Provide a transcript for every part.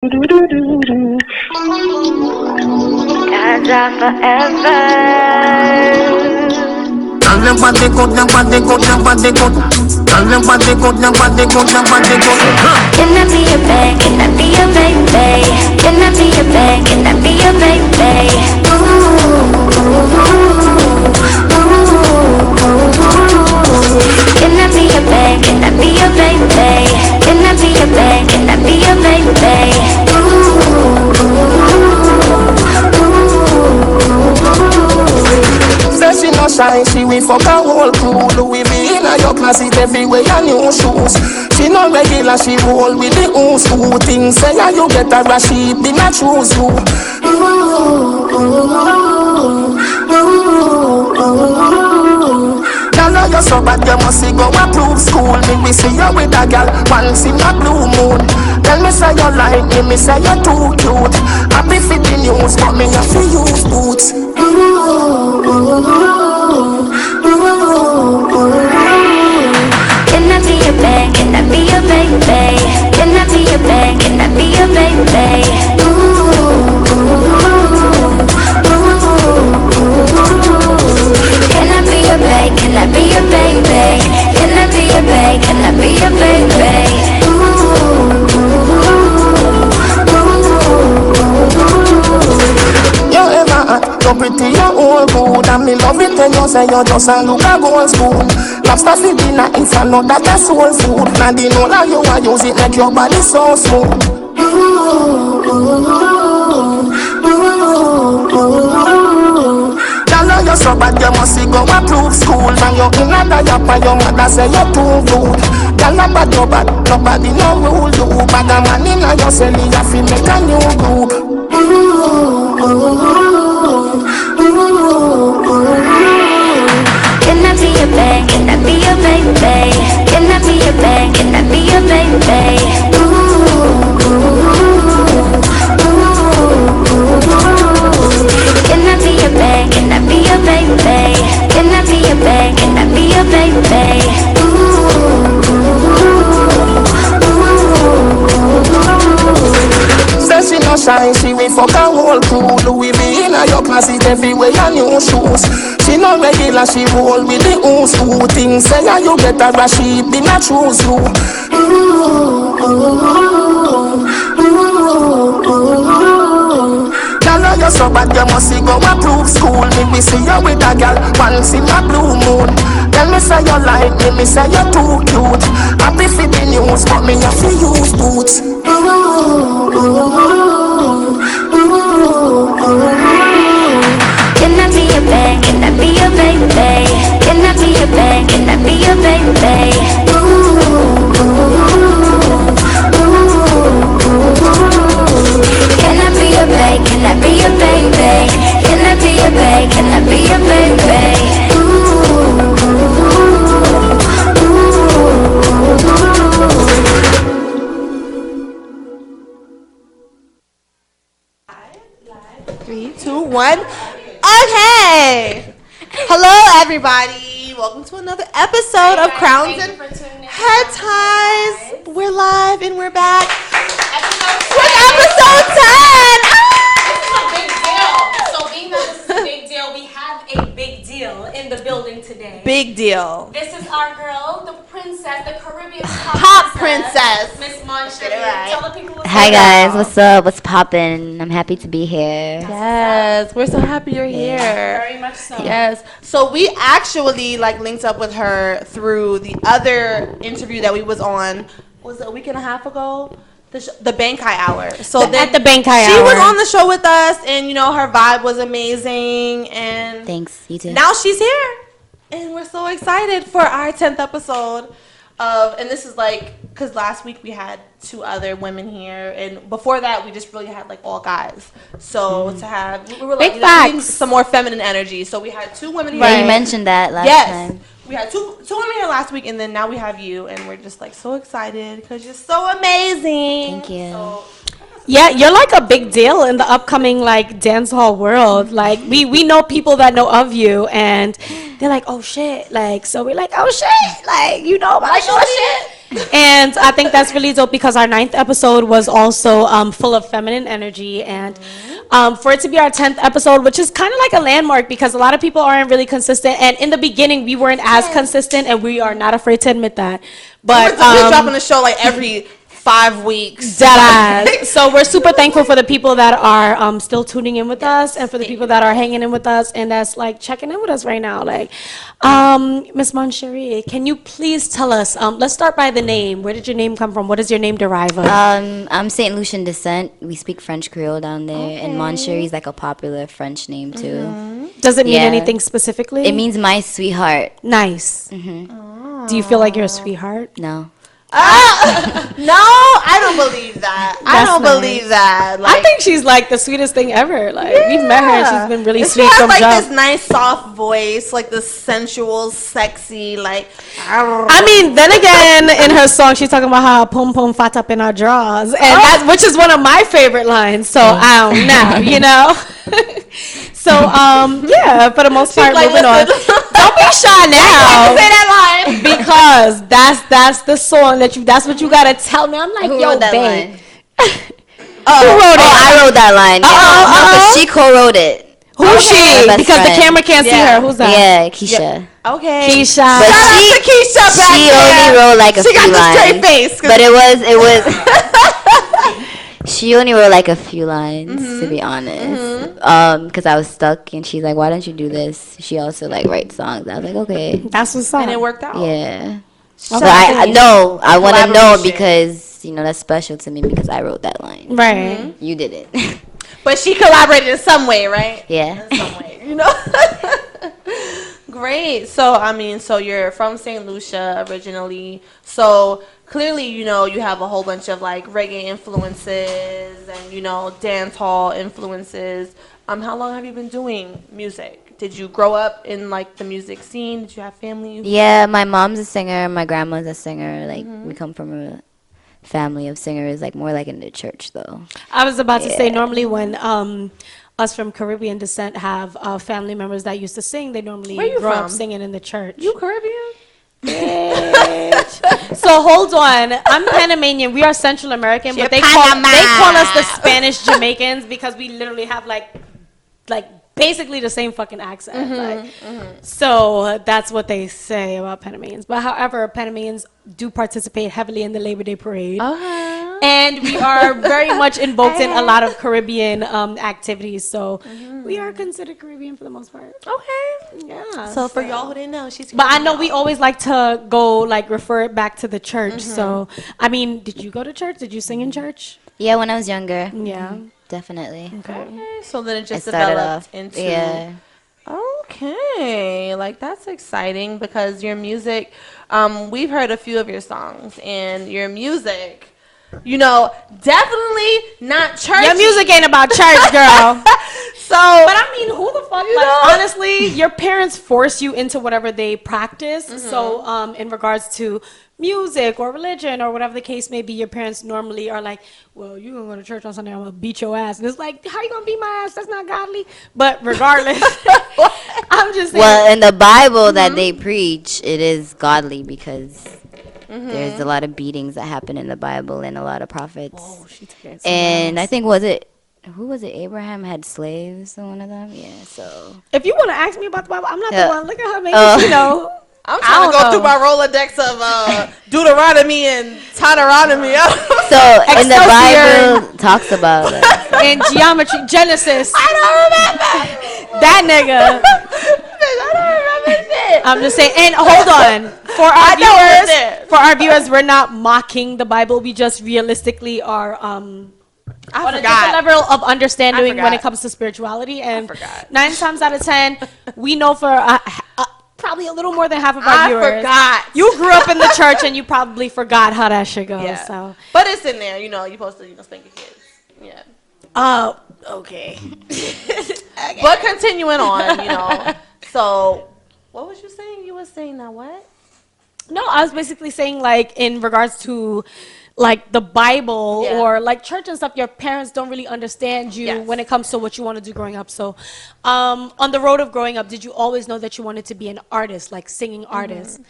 Gaza forever. Tell them what they got, them what they got, them what they got. Tell them what they got, them what they got, them what they got. Can I be your babe? Can I be your baby? Can I be your babe? Can I be your baby? Can I be your babe? Can I be your baby? Can I be your babe? Can I be your baby? Say she no shine, she will fuck a whole crew. Louis V in your closet everywhere and new shoes. She no regular, she roll with the who's who. Things say how you get her, but she be not choose you. Girl, you so bad, you must go approve school. Me see you with a girl once in a blue moon. Tell me say you like me say you too cute. Happy for the news, but me have to use boots. Can I be your babe? Can I be your baby? Can I be your babe? Can I be your baby? Can I be your babe? Can I be your baby? Can I be your babe? Can I be your baby? You ever hot, you pretty, you all good. And me love it when you say you just a look a gold spoon. Lobster for dinner, if I know that a soul food. Now the know that you a use it make your body so smooth. Girl, you so bad, you must go approve school. And you in a diaper, your mother say you too rude. Girl, no bad, you bad, nobody no rule you. Bad a man in a your cell, you have to make a new group. Can I be your babe? Can I be your baby? Can I be your babe? Can I be your baby? Can I be your babe? Can I be your baby? Can I be your babe? Can I be your baby? Say she no shine, she will fuck a whole crew. Louis V in your closet everywhere and new shoes. She no regular, she roll with the who's who. Things say how you get her, but she be not choose you. Girl, you so bad, you must go approve school. Me see you with a girl once in a blue moon. Tell me say you like me say you too cute. Happy for the news, but me have to use boots. Can I be your babe? Can I be your baby? Can I be your babe? Can I be your baby? Can I be your babe? Can I be your baby? Can I be your babe? Can I be your baby? Three, two, one. Okay. Hello, everybody. Welcome to another episode of Crowns and Head Ties. We're live and we're back with episode 10. So being that this is a big deal, we have a big deal in the building today. Big deal. This is our girl, the princess, the Caribbean Pop princess. Miss Moncha. Get it right. Tell the people what's Hi up. guys, what's up? What's poppin'? I'm happy to be here. Yes, we're so happy you're here. Very much so. Yes. So we actually linked up with her through the other interview that we was on. Was it a week and a half ago? The Bankai Hour. So At the Bankai she Hour. was on the show with us, and her vibe was amazing. And Thanks, you too. now she's here, and we're so excited for our 10th episode of. And this is because last week we had 2 other women here, and before that we just really had all guys. So to have we were Big we need facts. some more feminine energy. So we had 2 women here. Yeah, you mentioned that last time. We had two women here last week, and then now we have you, and we're just so excited because you're so amazing. Thank you. So, Yeah, you're like a big deal in the upcoming dance hall world. We know people that know of you, and they're like, oh shit, so we're like, oh shit, you know about your shit. And I think that's really dope because our 9th episode was also full of feminine energy. And for it to be our 10th episode, which is kind of like a landmark because a lot of people aren't really consistent. And in the beginning, we weren't as consistent, and we are not afraid to admit that. But we're dropping the show like every 5 weeks. So we're super thankful for the people that are still tuning in with us, and for the people that are hanging in with us and that's like checking in with us right now. Like, Miss Moncherie, can you please tell us? Let's start by the name. Where did your name come from? What does your name derive of? I'm Saint Lucian descent. We speak French Creole down there, and Moncherie is like a popular French name too. Does it mean anything specifically? It means my sweetheart. Nice. Do you feel like you're a sweetheart? No. No, I don't believe that. I don't believe that. I think she's like the sweetest thing ever. Like we've met her, and she's been really sweet from like jump. this nice soft voice, like the sensual, sexy, like. I mean, then again, in her song, she's talking about how pum pum fat up in our drawers, and that's which is one of my favorite lines. So I don't know, you know. So yeah, for the most part, like, moving on. Don't be shy now. Say that line Because that's the song that's what you gotta tell me. I'm like, Who yo, wrote that babe. line? Who wrote it? I wrote that line. No, but she co-wrote it. Who's she? My best Because the friend. camera can't see her. Who's that? Yeah, Keisha. Okay. Keisha. But Shout out to Keisha back she there. only wrote like a She few got the straight lines. face. But it was. She only wrote like a few lines, to be honest. Because I was stuck, and she's like, "Why don't you do this?" She also like writes songs. I was like, "Okay." That's what's up. And it worked out. Yeah. Shout But out to you. I want to know Collaboration. because that's special to me because I wrote that line. Right. You did it. But she collaborated in some way, right? Yeah. In some way, you know. Great. So I mean, so you're from St. Lucia originally. So clearly, you have a whole bunch of like reggae influences and dance hall influences. How long have you been doing music? Did you grow up in like the music scene? Did you have family? Yeah, my mom's a singer. My grandma's a singer. Like we come from a family of singers. Like more like in the church though. I was about to say normally when us from Caribbean descent have family members that used to sing, they normally Where you grow from? up singing in the church. You Caribbean? So hold on, I'm Panamanian. We are Central American, but they call us the Spanish Jamaicans because we literally have like basically the same fucking accent. So that's what they say about Panamanians. But however, Panamanians do participate heavily in the Labor Day parade. And we are very much invoked in a lot of Caribbean activities. So we are considered Caribbean for the most part. Okay. Yeah. So for y'all who didn't know, she's But I know we always like to go refer it back to the church. So I mean, did you go to church? Did you sing in church? Yeah, when I was younger. Yeah. Definitely. Okay. So then it just I started developed off. into. Yeah. Okay, that's exciting because your music, we've heard a few of your songs and your music, definitely not churchy. Your music ain't about church, girl. So, but I mean, who the fuck? Honestly, your parents force you into whatever they practice. So, in regards to music or religion or whatever the case may be, your parents normally are like, well, you're gonna go to church on Sunday, I'm gonna beat your ass. And it's like, how you gonna beat my ass? That's not godly. But regardless, I'm just saying. Well, in the Bible that they preach, it is godly because there's a lot of beatings that happen in the Bible and a lot of prophets. And I think who was it? Abraham had slaves, one of them. Yeah. So if you want to ask me about the Bible, I'm not the one. Look at her making I'm trying to go through my Rolodex of Deuteronomy and Deuteronomy. So in the Bible talks about it. In geometry, Genesis. I don't remember that nigga. I don't remember shit. I'm just saying. And hold on, for our viewers, we're not mocking the Bible. We just realistically are on a different level of understanding when it comes to spirituality. And 9 times out of 10, we know for probably a little more than half of our viewers. I forgot. You grew up in the church and you probably forgot how that shit goes. Yeah. So. But it's in there. You're supposed to spank your kids. Yeah. Oh, okay. But continuing on, So, what was you saying? You were saying that what? No, I was basically saying in regards to the Bible or church and stuff, your parents don't really understand you when it comes to what you want to do growing up. So on the road of growing up, did you always know that you wanted to be an artist, singing artist?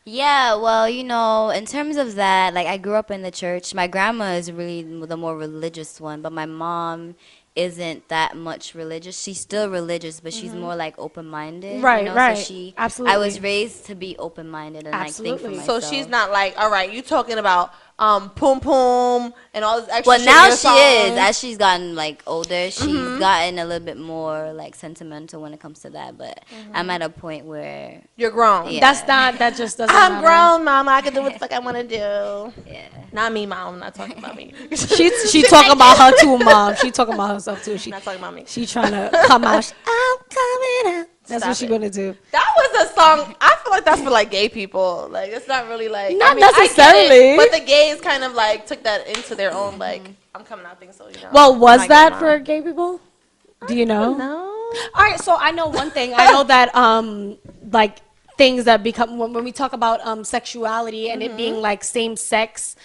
Yeah, well, in terms of that, like I grew up in the church. My grandma is really the more religious one, but my mom isn't that much religious. She's still religious, but she's more like open-minded, Right, right. So I Absolutely. was raised to be open-minded and like think for Absolutely. myself. So she's not like, all right, you talking about Poom Poom and all this extra Well, shit now in your she is. songs. As she's gotten like older, she's gotten a little bit more like sentimental when it comes to that. But I'm at a point where You're grown. Yeah. That just doesn't I'm matter. grown, mama. I can do what the fuck I want to do. yeah. Not me, mom. I'm not talking about me. She talking about her too, mom. She talking about herself too. Not talking about me. She trying to come out. I'm coming out. That's Stop what she it. gonna do. That was a song. I feel like that's for like gay people. Like it's not really like Not I get it, necessarily. but the gays kind of like took that into their own like I'm coming out thing. So Well, was Not that gay, for Mom. gay people? Do you know? No. All right, so I know one thing. I know that like things that become when we talk about sexuality and it being like same sex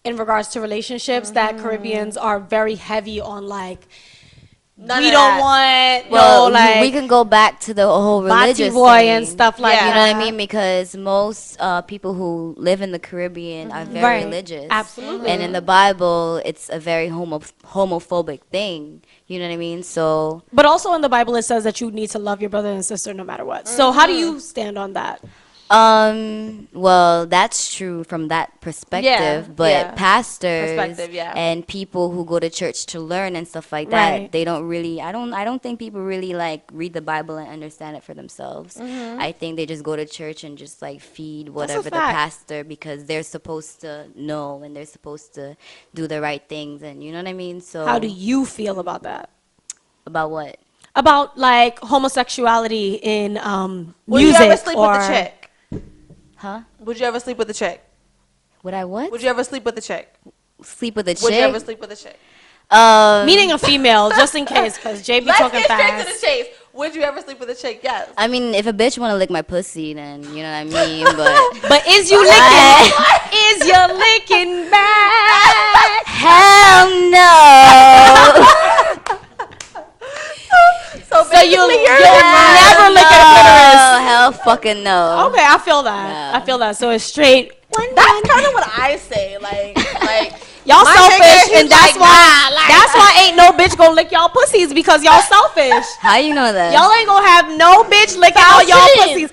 in regards to relationships, that Caribbeans are very heavy on like None we of don't that. want Well, no like we can go back to the whole Bati religious boy thing. and stuff like Yeah. You that. know what I mean? Because most people who live in the Caribbean are very Right. religious. Absolutely. And in the Bible, it's a very homophobic thing. You know what I mean? So, But also in the Bible, it says that you need to love your brother and sister no matter what. So how do you stand on that? well, that's true from that perspective. Yeah, But yeah. pastors Perspective, yeah. and people who go to church to learn and stuff like that, Right. they don't really. I don't think people really like read the Bible and understand it for themselves. I think they just go to church and just like feed whatever the fact. pastor because they're supposed to know and they're supposed to do the right things and you know what I mean. So How do you feel about that? about what? About like homosexuality in Would music you ever sleep or with a chick? Huh? Would you ever sleep with a chick? Would I what? Would you ever sleep with a chick? Sleep with a chick? Would you ever sleep with a chick? meaning a female, just in case, because Jay be Let's talking get straight fast. to the chase. Would you ever sleep with a chick? Yes. I mean, if a bitch wanna lick my pussy, then you know what I mean. But But is you licking? Is you licking back? hell no. So you'll you're never lick a clitoris. Oh, hell fucking no. Okay, I feel that. No. I feel that. So it's straight. That's kind of what I say. Like Y'all my selfish, nigga, and he's that's like, why. That's why ain't no bitch gonna lick y'all pussies because y'all selfish. How you know that? Y'all ain't gonna have no bitch licking all y'all pussies.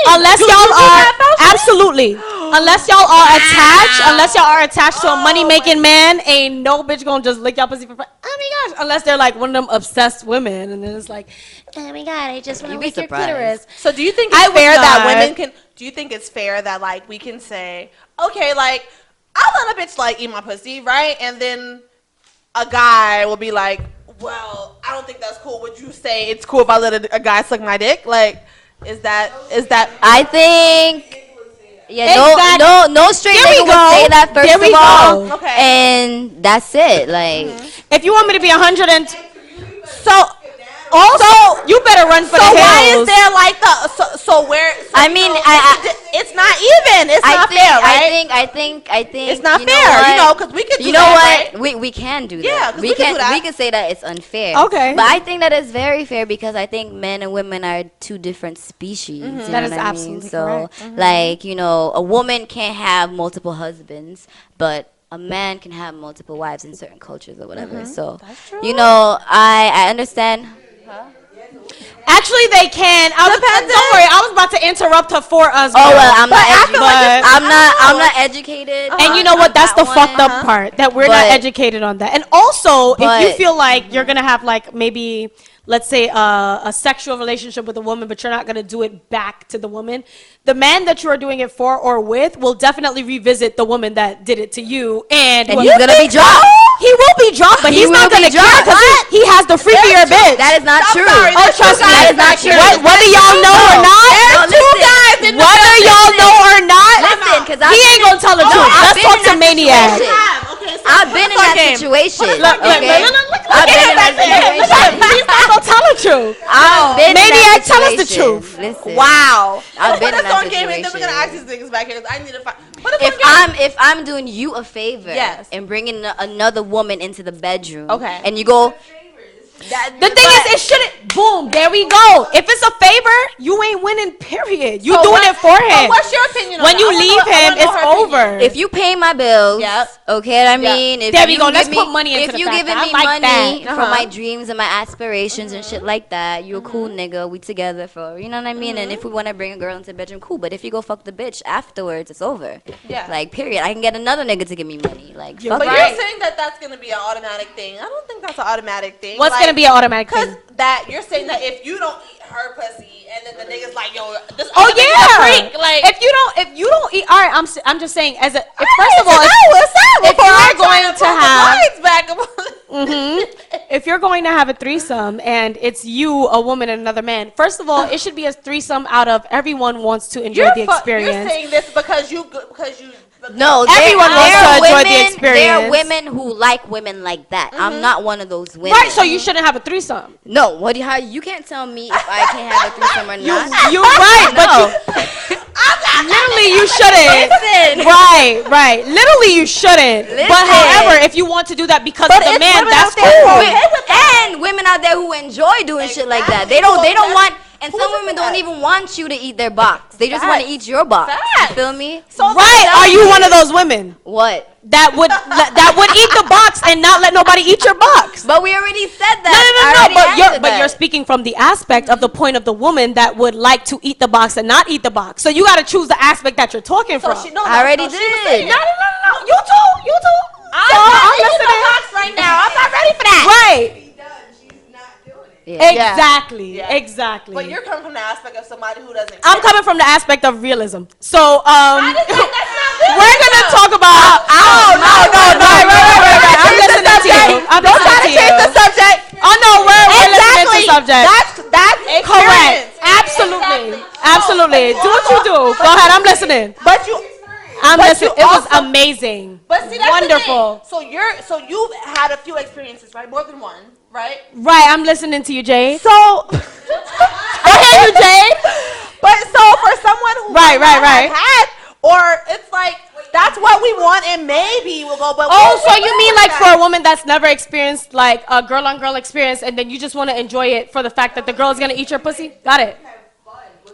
Unless You y'all think are that, Fauci? absolutely. Unless y'all are attached. Unless y'all are attached to a money making man, ain't no bitch gonna just lick y'all pussy for fun. Oh my gosh! Unless they're like one of them obsessed women, and then it's like, oh my god, I just want to You'd be lick your surprised. clitoris. So do you think I it's would fair that not. women can? Do you think it's fair that like we can say, okay, like I'll let a bitch like eat my pussy, right? And then a guy will be like, well, I don't think that's cool. Would you say it's cool if I let a guy suck my dick? Like, is that? I think. Yeah, Exactly. no straight There we nigga would go. say that first There we of all, go. Okay. and that's it. Like, If you want me to be 100 and so also you better run for So the why hills. is there like the so where? So, I mean, it's not even. It's not fair, right? I think It's not you know fair, what? because we could do You know that, what? right? We can do Yeah, that. 'cause we can do that. We can say that it's unfair. Okay. But I think that is very fair because I think men and women are two different species. You know That is what I mean? absolutely So, correct. like, a woman can't have multiple husbands, but a man can have multiple wives in certain cultures or whatever. So, I understand. Actually, they can. Don't worry. I was about to interrupt her for us. Oh girl. well, I'm not. I feel like I'm not educated. And you know what? That's the that fucked one. up part that we're not But- educated on that. And also, if you But- feel like you're gonna have like maybe, let's say, a sexual relationship with a woman, but you're not gonna do it back to the woman, the man that you are doing it for or with will definitely revisit the woman that did it to you, and he's gonna be dropped. He will be dropped, but He he's not will be gonna care dropped. because he has the freakier bitch. That is not true. sorry, Oh, there's trust two me, guys that is not back true. here. Whether y'all know or not, No, listen. whether y'all know or not, Listen, because he ain't gonna tell the truth. I've Let's been talk in to that Maniac. situation. Okay, so I've been in that situation. Okay, I've been in that situation. He's not gonna tell the truth. I've been in that Maniac, tell us the situation. truth. Listen, Wow. I've been in Put us that on game, and then we're gonna ask situation. these niggas back here. 'Cause I need to find. Put us on game. If I'm doing you a favor, Yes. and bringing another woman into the bedroom, Okay. and you go, The thing is, it shouldn't. Boom, there we go. If it's a favor, you ain't winning. Period. You doing it for him. What's your opinion on when that? you leave him, it's over. If you pay my bills, okay, I mean, if there we you go. give Let's me, put money into if the you fact giving that me I like money that. for my dreams and my aspirations and shit like that, you a cool nigga. We together for, you know what I mean. And if we want to bring a girl into the bedroom, cool. But if you go fuck the bitch afterwards, it's over. Yeah. Like, period. I can get another nigga to give me money. Like, fuck But it. you're saying that that's gonna be an automatic thing. I don't think that's an automatic thing. What's gonna be an automatic thing? Because that you're saying that if you don't eat her pussy, and then the nigga's like, yo, this Oh other nigga's a freak. yeah. Like, If you don't eat, all right. I'm just saying. As a first of all, if you are going to have, if you're going to have a threesome and it's you, a woman, and another man, first of all, it should be a threesome out of everyone wants to enjoy the experience. You're saying this because you. No, everyone wants to enjoy the experience. There are women who like women like that. I'm not one of those women. Right, so you shouldn't have a threesome. No, how you can't tell me if I can have a threesome or not. You're right, but literally you shouldn't. Listen. Right. Literally you shouldn't. But however, if you want to do that because of the man, that's cool. And women out there who enjoy doing shit like that. They don't want. And some women don't even want you to eat their box. They just want to eat your box. You feel me? Right? Are you one of those women? What? That would eat the box and not let nobody eat your box? But we already said that. No. But you're speaking from the aspect of the point of the woman that would like to eat the box and not eat the box. So you got to choose the aspect that you're talking from. I already did. No. You too. I'm listening to the box right now. I'm not ready for that. Right. Yeah. Exactly. But you're coming from the aspect of somebody who doesn't. I'm coming from the aspect of realism. So we're gonna talk about. Oh no. Right. I'm listening to you. Don't try to change the subject. Oh no, we're listening to the subject. That's correct. Absolutely. Do what you do. Go ahead. I'm listening. I'm listening. It was amazing. But see, that's wonderful. The thing. So you've had a few experiences, right? More than one, right? Right. I'm listening to you, Jay. So I hear you, Jay. But so for someone who right. had, or it's like that's what we want, and maybe we'll go. But so you mean like for a woman that's never experienced like a girl-on-girl experience, and then you just want to enjoy it for the fact that the girl is gonna eat your pussy? Got it.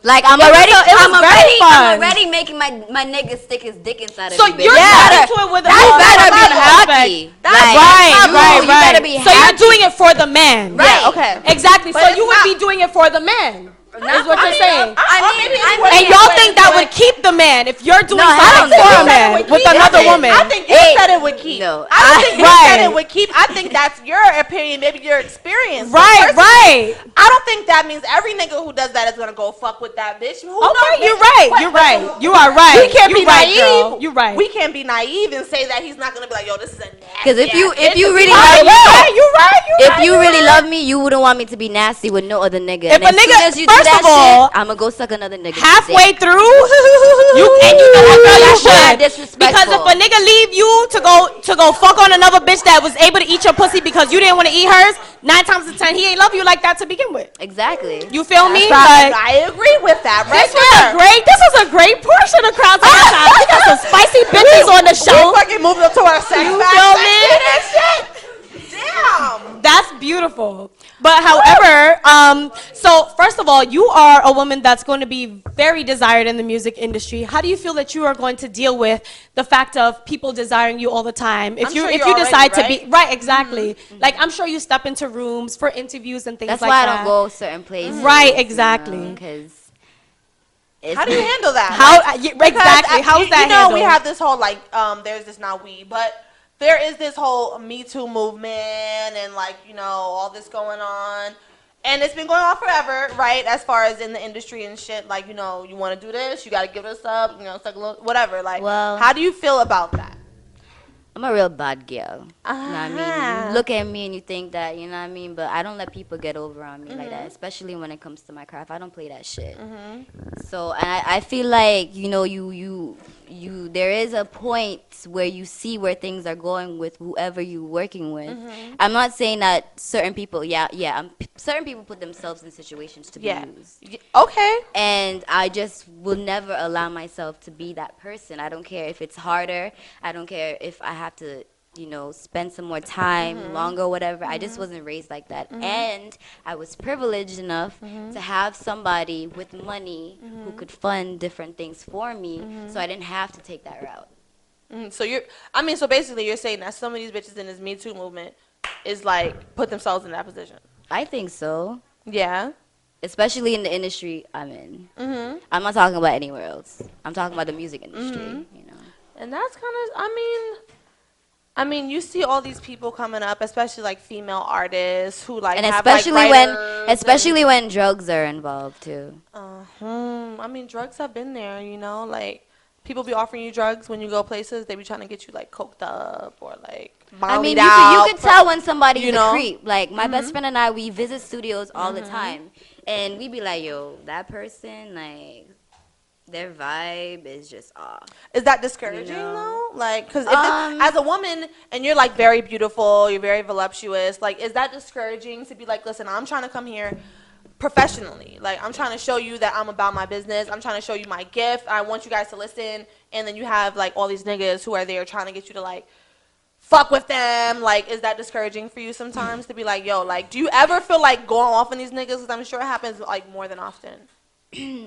Like I'm already making my nigga stick his dick inside of me. So you're getting to it with a better be happy. Right. You better be happy. So you're doing it for the man. Right. Yeah, okay. Exactly. So you would be doing it for the man. Is what you're saying. And y'all think that would keep the man if you're doing something for a man with another woman. I think you said it would keep. No. I don't think you said it would keep. I think that's your opinion, maybe your experience. Right. I don't think that means every nigga who does that is gonna go fuck with that bitch. Who knows? You're right. You are right. We can't be naive. You're right. We can't be naive and say that he's not gonna be like, yo, this is a nasty. Because if you really love me, if you really love me, you wouldn't want me to be nasty with no other nigga. If a nigga, first of all, I'm gonna go suck another nigga. Halfway through, you know what, girl, you should. Because if a nigga leave you to go fuck on another bitch that was able to eat your pussy because you didn't want to eat hers, 9 times out of 10 he ain't love you like that to begin with. Exactly. You feel me? I agree with that. Right. This was a great portion of Crowds on the Time. We got some spicy bitches on the show. We fucking moved up to our sex. You feel me? Damn. That's beautiful. But however, so first of all, you are a woman that's going to be very desired in the music industry. How do you feel that you are going to deal with the fact of people desiring you all the time? If you decide to be right, exactly. Mm-hmm. Like I'm sure you step into rooms for interviews and things like that. That's why I don't go certain places. Right, exactly. Because how do you handle that? Exactly. How is that handled? You know, we have this whole like, there's this not we, but there is this whole Me Too movement and like, you know, all this going on. And it's been going on forever, right? As far as in the industry and shit, like, you know, you want to do this, you got to give us up, you know, whatever. Like, well, how do you feel about that? I'm a real bad girl. You know what I mean? You look at me and you think that, you know what I mean? But I don't let people get over on me like that, especially when it comes to my craft. I don't play that shit. So, and I feel like, you know, there is a point where you see where things are going with whoever you're working with. I'm not saying that certain people, certain people put themselves in situations to be used. Okay. And I just will never allow myself to be that person. I don't care if it's harder. I don't care if I have to spend some more time, longer, whatever. I just wasn't raised like that. And I was privileged enough to have somebody with money who could fund different things for me, so I didn't have to take that route. So basically you're saying that some of these bitches in this Me Too movement is like put themselves in that position. I think so. Yeah. Especially in the industry I'm in. I'm not talking about anywhere else. I'm talking about the music industry, And that's kind of, I mean, you see all these people coming up, especially like female artists who like and have especially when drugs are involved too. I mean, drugs have been there, like people be offering you drugs when you go places. They be trying to get you like coked up or like. I mean, you can tell when somebody's a creep. Like my best friend and I, we visit studios all the time, and we be like, yo, that person, like, their vibe is just off. Is that discouraging though? Like, because as a woman and you're like very beautiful, you're very voluptuous, like, is that discouraging to be like, listen, I'm trying to come here professionally. Like, I'm trying to show you that I'm about my business. I'm trying to show you my gift. I want you guys to listen. And then you have like all these niggas who are there trying to get you to like fuck with them. Like, is that discouraging for you sometimes to be like, yo, like, do you ever feel like going off on these niggas? Because I'm sure it happens like more than often.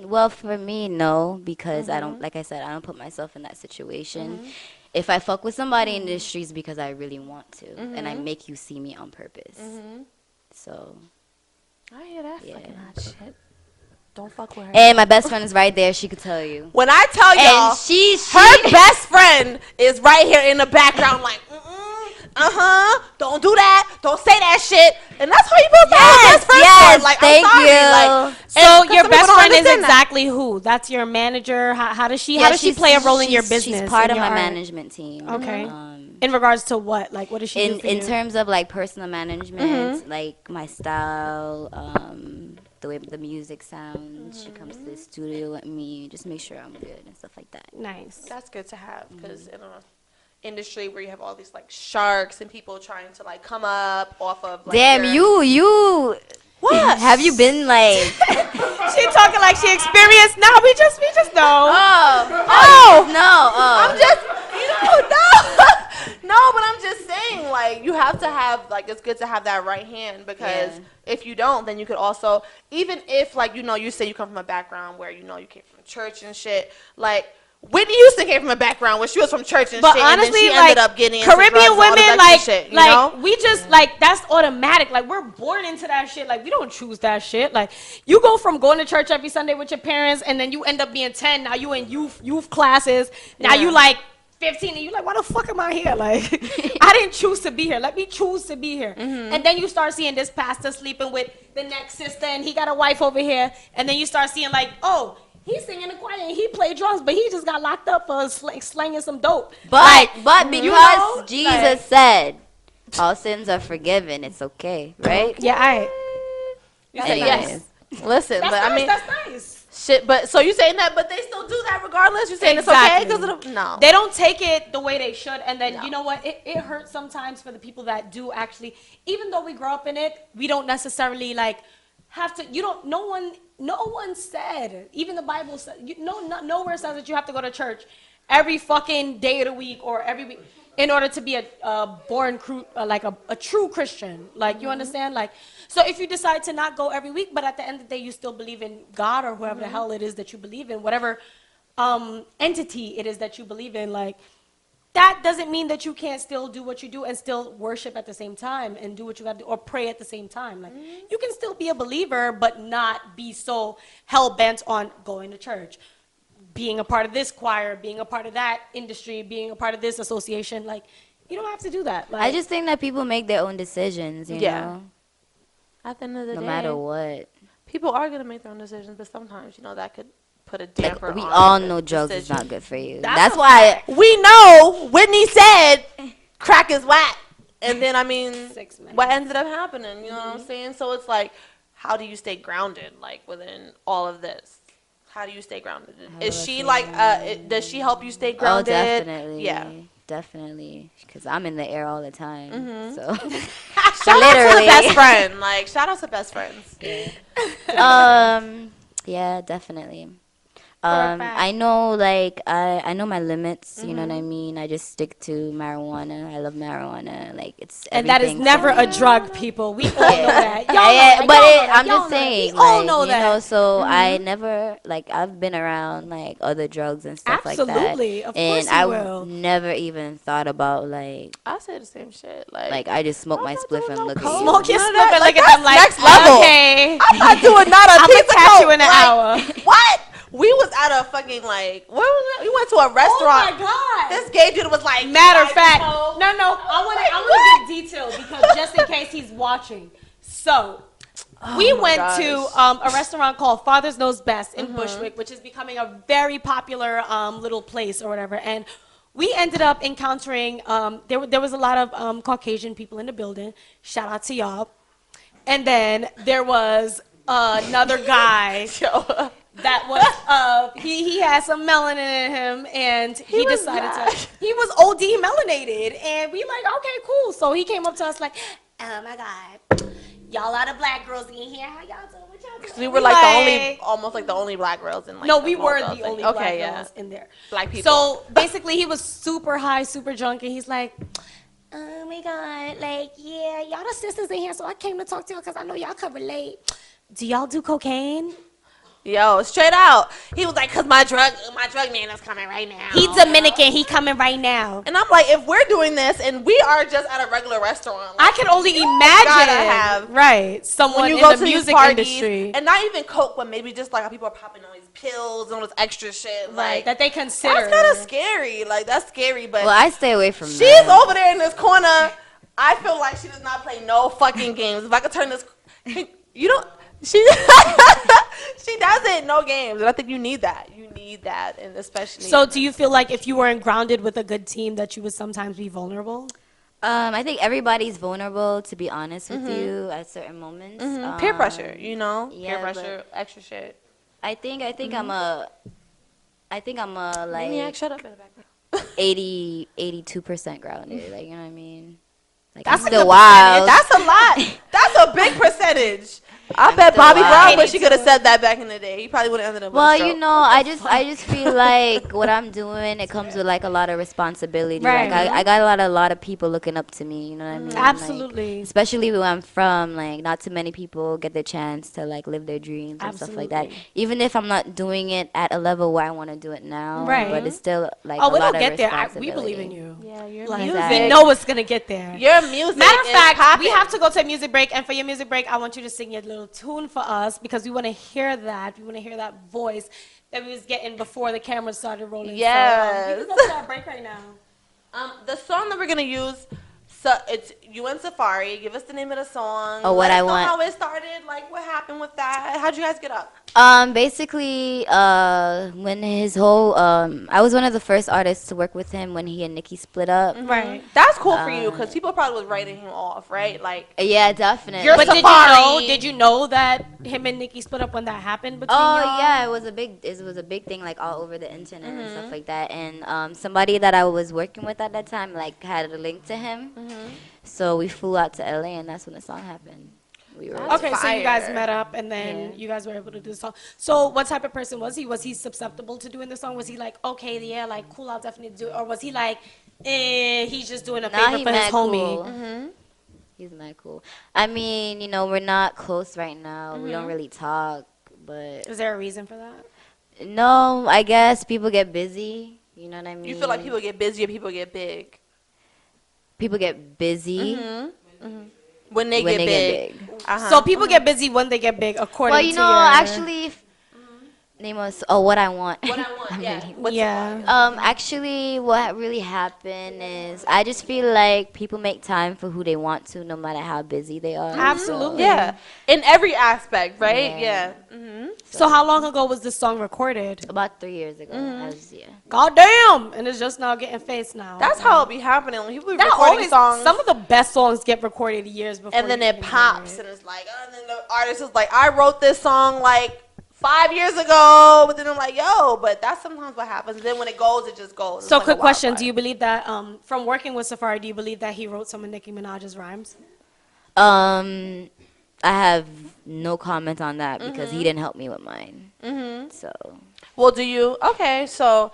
Well, for me, no, because I don't, like I said, I don't put myself in that situation. If I fuck with somebody in the streets because I really want to, and I make you see me on purpose. So. I hear that. Yeah. Fucking hot shit. Don't fuck with her. And my best friend is right there. She could tell you. When I tell y'all, her best friend is right here in the background, like, don't do that, don't say that shit, and that's how you feel about your best friend. Yes, like, thank I'm sorry. you. Like, so your best friend is exactly who? That's your manager. How does she play a role in your business? She's part of my management team. Okay. In regards to what? Like, what does she do for you? In terms of like personal management, like my style, the way the music sounds. She comes to the studio with me, just make sure I'm good and stuff like that. Nice. That's good to have, because in an industry where you have all these like sharks and people trying to like come up off of like, damn, you what have you been like? She talking like she experienced. No, we just know. I'm just no, but I'm just saying, like, you have to have, like, it's good to have that right hand, because if you don't, then you could also, even if, like, you say you come from a background where, you came from church and shit, like, Whitney Houston came from a background where she was from church and but shit, honestly, and then she like, ended up getting into Caribbean drugs women, and all like, shit, we just, like, that's automatic. Like, we're born into that shit. Like, we don't choose that shit. Like, you go from going to church every Sunday with your parents, and then you end up being 10. Now you in youth classes. Now you, like, 15, and you like, why the fuck am I here? Like, I didn't choose to be here. Let me choose to be here. And then you start seeing this pastor sleeping with the next sister, and he got a wife over here. And then you start seeing like, oh, he's singing in the choir and he played drums, but he just got locked up for slanging some dope. But because Jesus said, all sins are forgiven, it's okay, right? Yeah, you say yes. Listen, that's but nice, I mean, that's nice. Shit, but so you saying that, but they still do that regardless? You saying it's okay? No. They don't take it the way they should, and then you know what? It hurts sometimes for the people that do actually. Even though we grow up in it, we don't necessarily like have to. You don't. No one said. Even the Bible said. Nowhere says that you have to go to church every fucking day of the week or every week in order to be a true Christian. Like, you understand? Like, so if you decide to not go every week, but at the end of the day you still believe in God or whoever the hell it is that you believe in, whatever entity it is that you believe in, like, that doesn't mean that you can't still do what you do and still worship at the same time and do what you got to do or pray at the same time. Like, you can still be a believer but not be so hell-bent on going to church, being a part of this choir, being a part of that industry, being a part of this association. Like, you don't have to do that. Like, I just think that people make their own decisions, you know? At the end of the day, no matter what. People are going to make their own decisions, but sometimes, that could put a damper on we all know drugs decision. is not good for you. That's why we know Whitney said crack is whack. And then, I mean, what ended up happening, you know what I'm saying? So it's like, how do you stay grounded, like, within all of this? How do you stay grounded? Is she like, does she help you stay grounded? Oh, definitely. Yeah. Definitely. Because I'm in the air all the time. So, shout out to the best friend. Like, shout out to best friends. Yeah, definitely. I know, like, I know my limits. You know what I mean. I just stick to marijuana. I love marijuana. Like, it's And that is everything never to a me. drug, people. We all know that. Y'all know Yeah, that. but Y'all know it, that. I'm Y'all just know that. saying, We all like, know you that. know. So I never, like, I've been around like other drugs and stuff like that, Absolutely. Of course and you I will. never even thought about like I say the same shit. Like I just smoke my I'm not spliff doing and no look at coke. you. Smoke your None of slip that. and Like, look at them that's like, next level. okay. I'm not doing not a I'm piece gonna of catch coke. you in an Like, hour. What? We was at a fucking like where was it? We went to a restaurant. Oh my God. This gay dude was like, Matter of fact, coke. no, I want to give detail because just in case he's watching. So we went to a restaurant called Father's Knows Best in Bushwick, which is becoming a very popular little place or whatever. And we ended up encountering, there was a lot of Caucasian people in the building. Shout out to y'all. And then there was another guy that was, he had some melanin in him, and he decided he was OD melanated. And we like, okay, cool. So he came up to us like, oh my God. Y'all are the black girls in here. How y'all doing? What y'all doing? We were like the only, almost like the only black girls in like. No, the we whole were building. the only Okay, black yeah. girls in there. Black people. So basically, he was super high, super drunk, and he's like, "Oh my God, like, yeah, y'all the sisters in here, so I came to talk to y'all because I know y'all can relate. Do y'all do cocaine?" Yo, straight out. He was like, cause my drug man is coming right now. He Dominican. He coming right now. And I'm like, if we're doing this and we are just at a regular restaurant, like, I can only gotta imagine, have right? Someone when you in go the to these music parties, industry, and not even coke, but maybe just like how people are popping all these pills and all this extra shit, right? like That they consider. that's kind of scary. Like that's scary, but Well, I stay away from she's that. over there in this corner. I feel like she does not play no fucking games. If I could turn this, you don't. She she doesn't no games, and I think you need that. You need that, and especially. So, do you feel like if you weren't grounded with a good team, that you would sometimes be vulnerable? I think everybody's vulnerable, to be honest with you, at certain moments. peer pressure, you know, yeah, peer pressure, extra shit. I think I'm a like Maniac, shut up in the background. 82% grounded. Like, you know what I mean? Like, That's I'm a still good wild. percentage. That's a lot. That's a big percentage. I I'm bet still Bobby wild. Brown wish he could have said that back in the day. He probably would have ended up. Well, with a you stroke. know, I just feel like what I'm doing, it comes with like a lot of responsibility. Right. Like I got a lot of people looking up to me. You know what I mean? Absolutely. Like, especially where I'm from, like not too many people get the chance to like live their dreams and stuff like that. Absolutely. Even if I'm not doing it at a level where I want to do it now, Right. but it's still like Oh, a it'll lot of get there. responsibility. We believe in you. Yeah, your Like, music. we know it's gonna get there. Your music. Matter of is fact, popping. we have to go to a music break, and for your music break, I want you to sing your little tune for us because we want to hear that. We want to hear that voice that we was getting before the camera started rolling. Yes. So, we can go to our break right now. The song that we're gonna use. So it's you and Safari. Give us the name of the song. Oh, what Let us I know want. How it started. Like what happened with that? How'd you guys get up? Basically, when his whole, I was one of the first artists to work with him when he and Nicki split up. Right. That's cool for you because people probably was writing him off, right? Like Yeah, definitely. You're But Safari. did you know that him and Nicki split up when that happened between Oh y'all? yeah, it was a big thing like all over the internet and stuff like that. And somebody that I was working with at that time like had a link to him, so we flew out to LA and that's when the song happened. We were Okay, so you guys Fire. met up and then Yeah. you guys were able to do the song. So what type of person was he? Was he susceptible to doing the song? Was he like, okay, yeah, like cool, I'll definitely do it? Or was he like, he's just doing a favor he for his mad homie? cool. He's mad cool. I mean, you know, we're not close right now. We don't really talk, but Is there a reason for that? no, I guess people get busy. You know what I mean? you feel like people get busy or people get big people get busy. when they When get they get big. big. So people get busy when they get big, according Well, to you know, your... actually, name was what I want. What I want, yeah. What's Yeah. Actually, what really happened is I just feel like people make time for who they want to, no matter how busy they are. Absolutely. Yeah, in every aspect, right? Yeah. Yeah. So how long ago was this song recorded? So, about 3 years ago. Yeah. God damn! And it's just now getting faced now. That's how it be happening when people be that recording always, songs. some of the best songs get recorded years before. and then you it even hear pops, it. and it's like, and then the artist is like, I wrote this song like 5 years ago, but then I'm like, yo, but that's sometimes what happens. And then when it goes, it just goes. It's So like a quick question, wildfire. do you believe that, from working with Safari, do you believe that he wrote some of Nicki Minaj's rhymes? I have no comment on that because he didn't help me with mine. So. Well, do you? Okay, so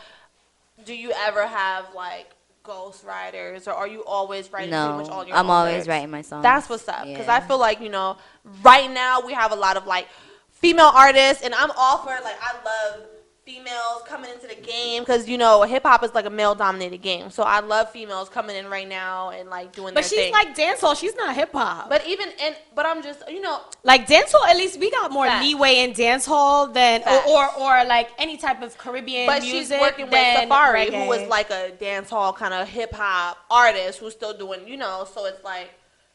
do you ever have like ghost writers, or are you always writing pretty much all your I'm own always lyrics? writing my songs. That's what's up. Because I feel like, you know, right now we have a lot of like female artists, and I'm all for it. Like, I love females coming into the game because, you know, hip hop is like a male dominated game. So I love females coming in right now and like doing their thing. But she's like dancehall. She's not hip hop. But but I'm just, you know, like dancehall. At least we got more leeway in dancehall than or like any type of Caribbean but music. She's working with Safari, reggae. who was like a dancehall kind of hip hop artist who's still doing, you know. So it's like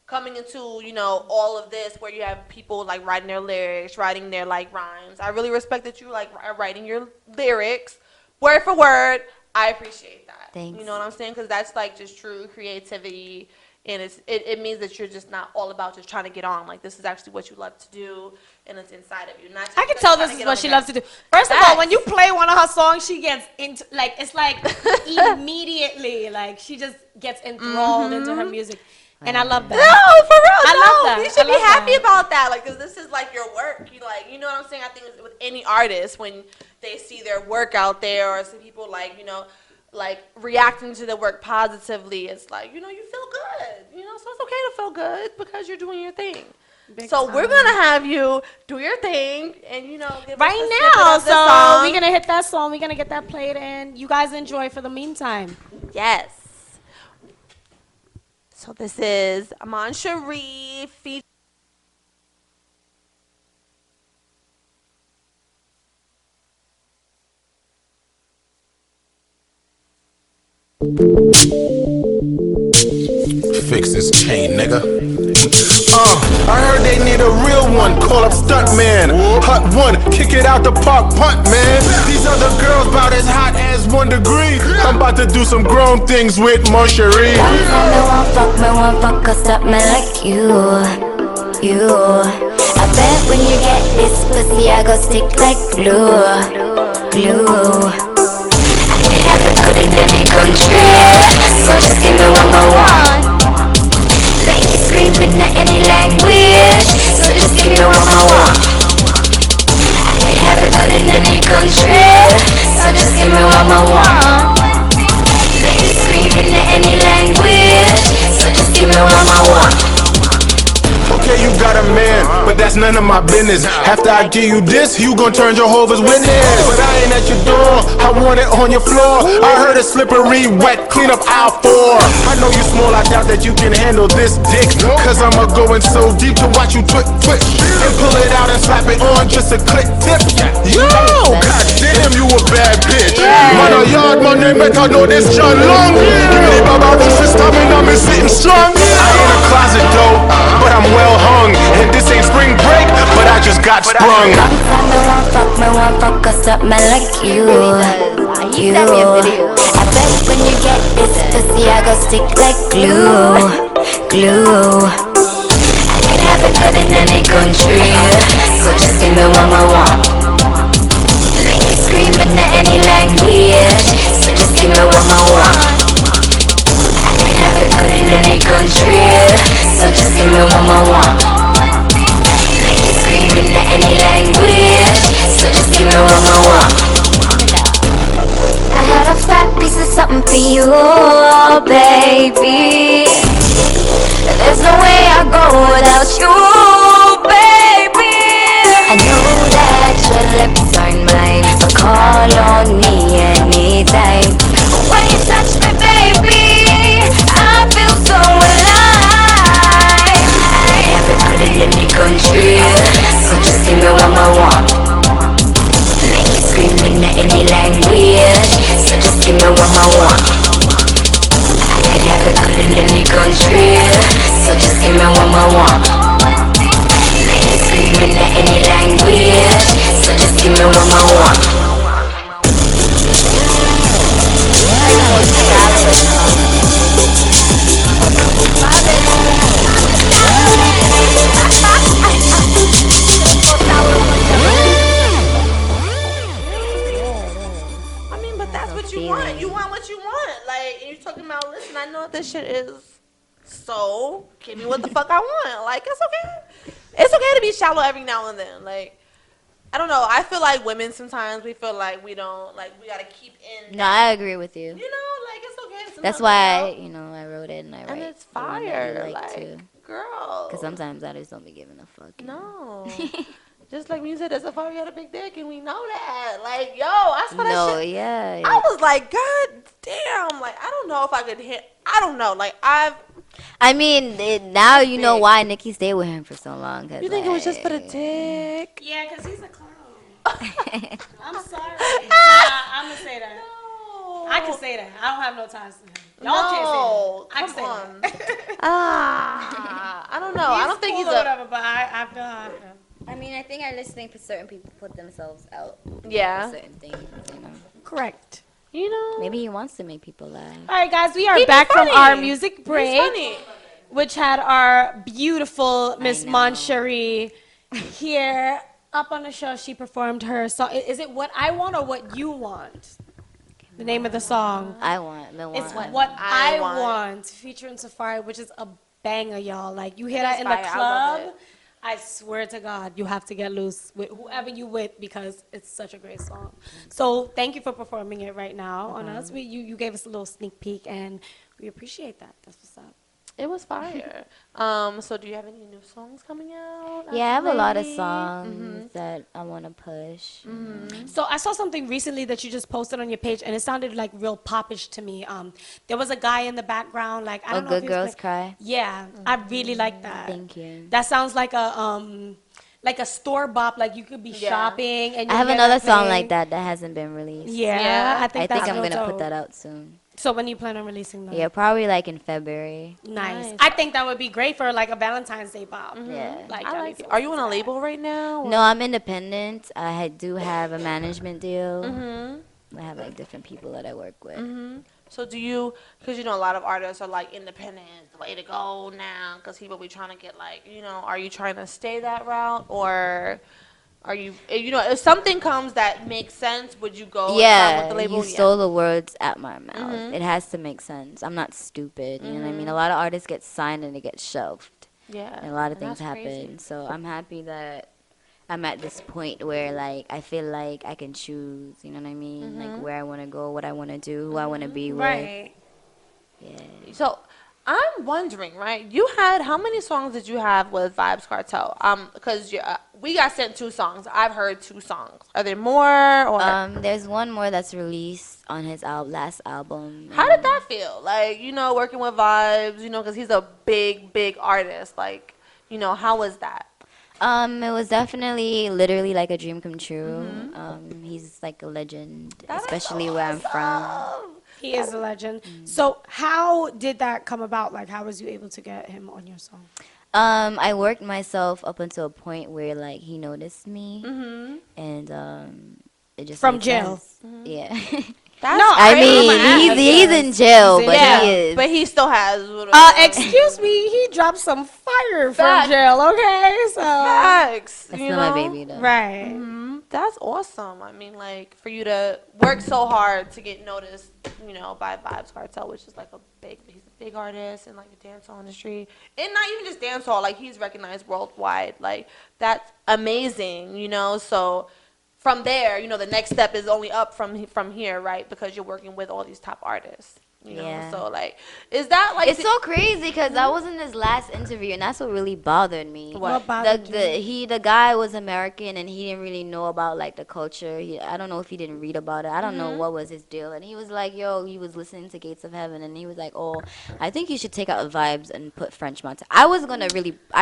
coming into, you know, all of this where you have people like writing their lyrics, writing their like rhymes. I really respect that you like writing your lyrics word for word. I appreciate that. Thanks. You know what I'm saying? Because that's like just true creativity, and it means that you're just not all about just trying to get on. Like, this is actually what you love to do, and it's inside of you. Not just I can tell this is what she loves to do. First of all, when you play one of her songs, she gets into like it's like immediately like she just gets enthralled into her music. And I love that. No, for real. I love that. You should be happy about that. Like, because this is like your work. You like, you know what I'm saying? I think with any artist, when they see their work out there, or see people like, you know, like reacting to the work positively, it's like, you know, you feel good. You know, so it's okay to feel good because you're doing your thing. We're gonna have you do your thing, and you know, give right us now. Of the So song. we're gonna hit that song. We're gonna get that played, and you guys enjoy for the meantime. Yes. So this is Amon Sharif featuring. Fix this chain, nigga. I heard they need a real one. Call up Stuntman. Hot one, kick it out the park, punt, man. These other girls about as hot as 1 degree. I'm about to do some grown things with Moncherie. Me won't fuck us up, man, like you. I bet when you get this pussy, I go stick like glue. I can have it good in any country, so just give me what I want. Make me scream in any language, so just give me what I want. I can have it good in any country, so just give me what I want. Make me scream in any language, so just give me what I want. Okay, you got a man, but that's none of my business. After I give you this, you gon' turn Jehovah's Witness. But I ain't at your door, I want it on your floor. I heard it slippery, wet, clean up aisle 4. I know you small, I doubt that you can handle this dick. Cause I'ma go in so deep to watch you twitch, and pull it out and slap it on just a click tip. Yo, goddamn, you a bad bitch. Man, a yard money, make I know this John Long. Give me the baba, this is coming, I'm sitting strong. I ain't a closet though, but I'm well hung, and this ain't spring break, but I just got sprung. Me won't fuck us up, man, like you. I bet when you get this pussy, I go stick like glue. I can have it good in any country, so just give me what I want. Make me scream in any language, so just give me what I want. I can have it good in any country, so just give me what I want. Make me scream in any language, so just give me what I want. I had a fat piece of something for you, baby. There's no way I go without you, baby. I know that your lips aren't mine, but call on me anytime. When you touch me, baby, I feel so alive. I have it good in any country, so just give me what I want. Make me scream in any language, so just give me what I want. I can have it good in any country, so just give me what I want. Make me scream in any language, so just give me what I want. I mean, but that's what you want. You want what you want. Like, and you're talking about, listen, I know what this shit is, so give me what the fuck I want. Like, it's okay. It's okay to be shallow every now and then. Like, I don't know. I feel like women sometimes we feel like we don't like we gotta keep in. No, I agree with you. You know, like it's okay. Sometimes That's why I wrote it and I write. and it's the one that fire, you like, like too. girl. Because sometimes I just don't be giving a fuck. You know? No. Just like when you said that's a fire, you had a big dick, and we know that. Like, yo, I saw that No, shit. yeah. I was like, God damn. Like, I don't know if I could hit. I don't know. Like, I mean, now you know big. why Nikki stayed with him for so long. Cause You think it was just for the dick? Yeah, because he's a clown. I'm sorry. Nah, I'm going to say that. No. I can say that. I don't have no ties to him. Y'all No, can't say that. I come can say on. I don't know. I don't think cool he's or a. whatever, but I feel how I feel. I mean, I think I just think certain people put themselves out Yeah. for certain things, you know. Correct. You know. Maybe he wants to make people laugh. All right, guys, we are He'd be back from funny. our music He's break, funny. which had our beautiful Miss know. Moncherie here up on the show. She performed her song. Is it What I Want or What You Want? The name of the song. I want. The It's one. What I I Want. Want, featuring Safari, which is a banger, y'all. Like, you hear It that is in the fire. I love club, it. I swear to God, you have to get loose with whoever you with because it's such a great song. So thank you for performing it right now on us. You gave us a little sneak peek, and we appreciate that. That's what's up. It was fire. So do you have any new songs coming out? Yeah, I have a lot of lately? songs that I want to push. So I saw something recently that you just posted on your page, and it sounded like real popish to me. There was a guy in the background, like I Oh, don't know if Good he was Girls Cry? Yeah, I really like that. Thank you. That sounds like a store bop, like you could be shopping and I you have hear another that song playing. like that that hasn't been released. Yeah, I I think think that's I'm real going to dope. put that out soon. So when you plan on releasing that? Yeah, probably like in February. Nice. I think that would be great for like a Valentine's Day pop. Yeah. Like, I that'd like be it. so Are you on a sad. label right now? No, I'm independent. Do have a management deal. I have like different people that I work with. So do you, because you know a lot of artists are like independent, the way to go now, because people be trying to get like, are you trying to stay that route, or are you, if something comes that makes sense, would you go and sign with the Yeah, label? you stole the words out my mouth. It has to make sense. I'm not stupid. You know what I mean? A lot of artists get signed and it gets shelved. Yeah. And a lot of and things that's happen. crazy. So I'm happy that I'm at this point where like I feel like I can choose, you know what I mean? Like where I want to go, what I want to do, who I want to be with. Right. Yeah. So I'm wondering, right? How many songs did you have with Vibes Cartel? Because we got sent 2 songs. I've heard 2 songs. Are there more? Or There's one more that's released on his last album. how did that feel? Like, working with Vibes, because he's a big, big artist. Like, how was that? It was definitely literally like a dream come true. He's like a legend, especially where I'm from. He is a legend. So how did that come about? Like, how was you able to get him on your song? I worked myself up until a point where like he noticed me, and it just From made jail. sense. Yeah. I He's in jail, He's in but jail. he is. But he still has. Excuse me, he dropped some fire from Facts. jail, okay? So Facts. That's not my baby though. right. That's awesome. I mean, like, for you to work so hard to get noticed, by Vibes Cartel, which is like he's a big artist in like the dancehall industry, and not even just dancehall. Like, he's recognized worldwide. Like, that's amazing. So from there, the next step is only up from here, right? Because you're working with all these top artists. Yeah. So like, is that like? It's so crazy because that was in his last interview, and that's what really bothered me. What bothered you? The guy was American, and he didn't really know about like the culture. I don't know if he didn't read about it. I don't know what was his deal. And he was like, "Yo," he was listening to Gates of Heaven, and he was like, "Oh, I think you should take out Vibes and put French Montana." I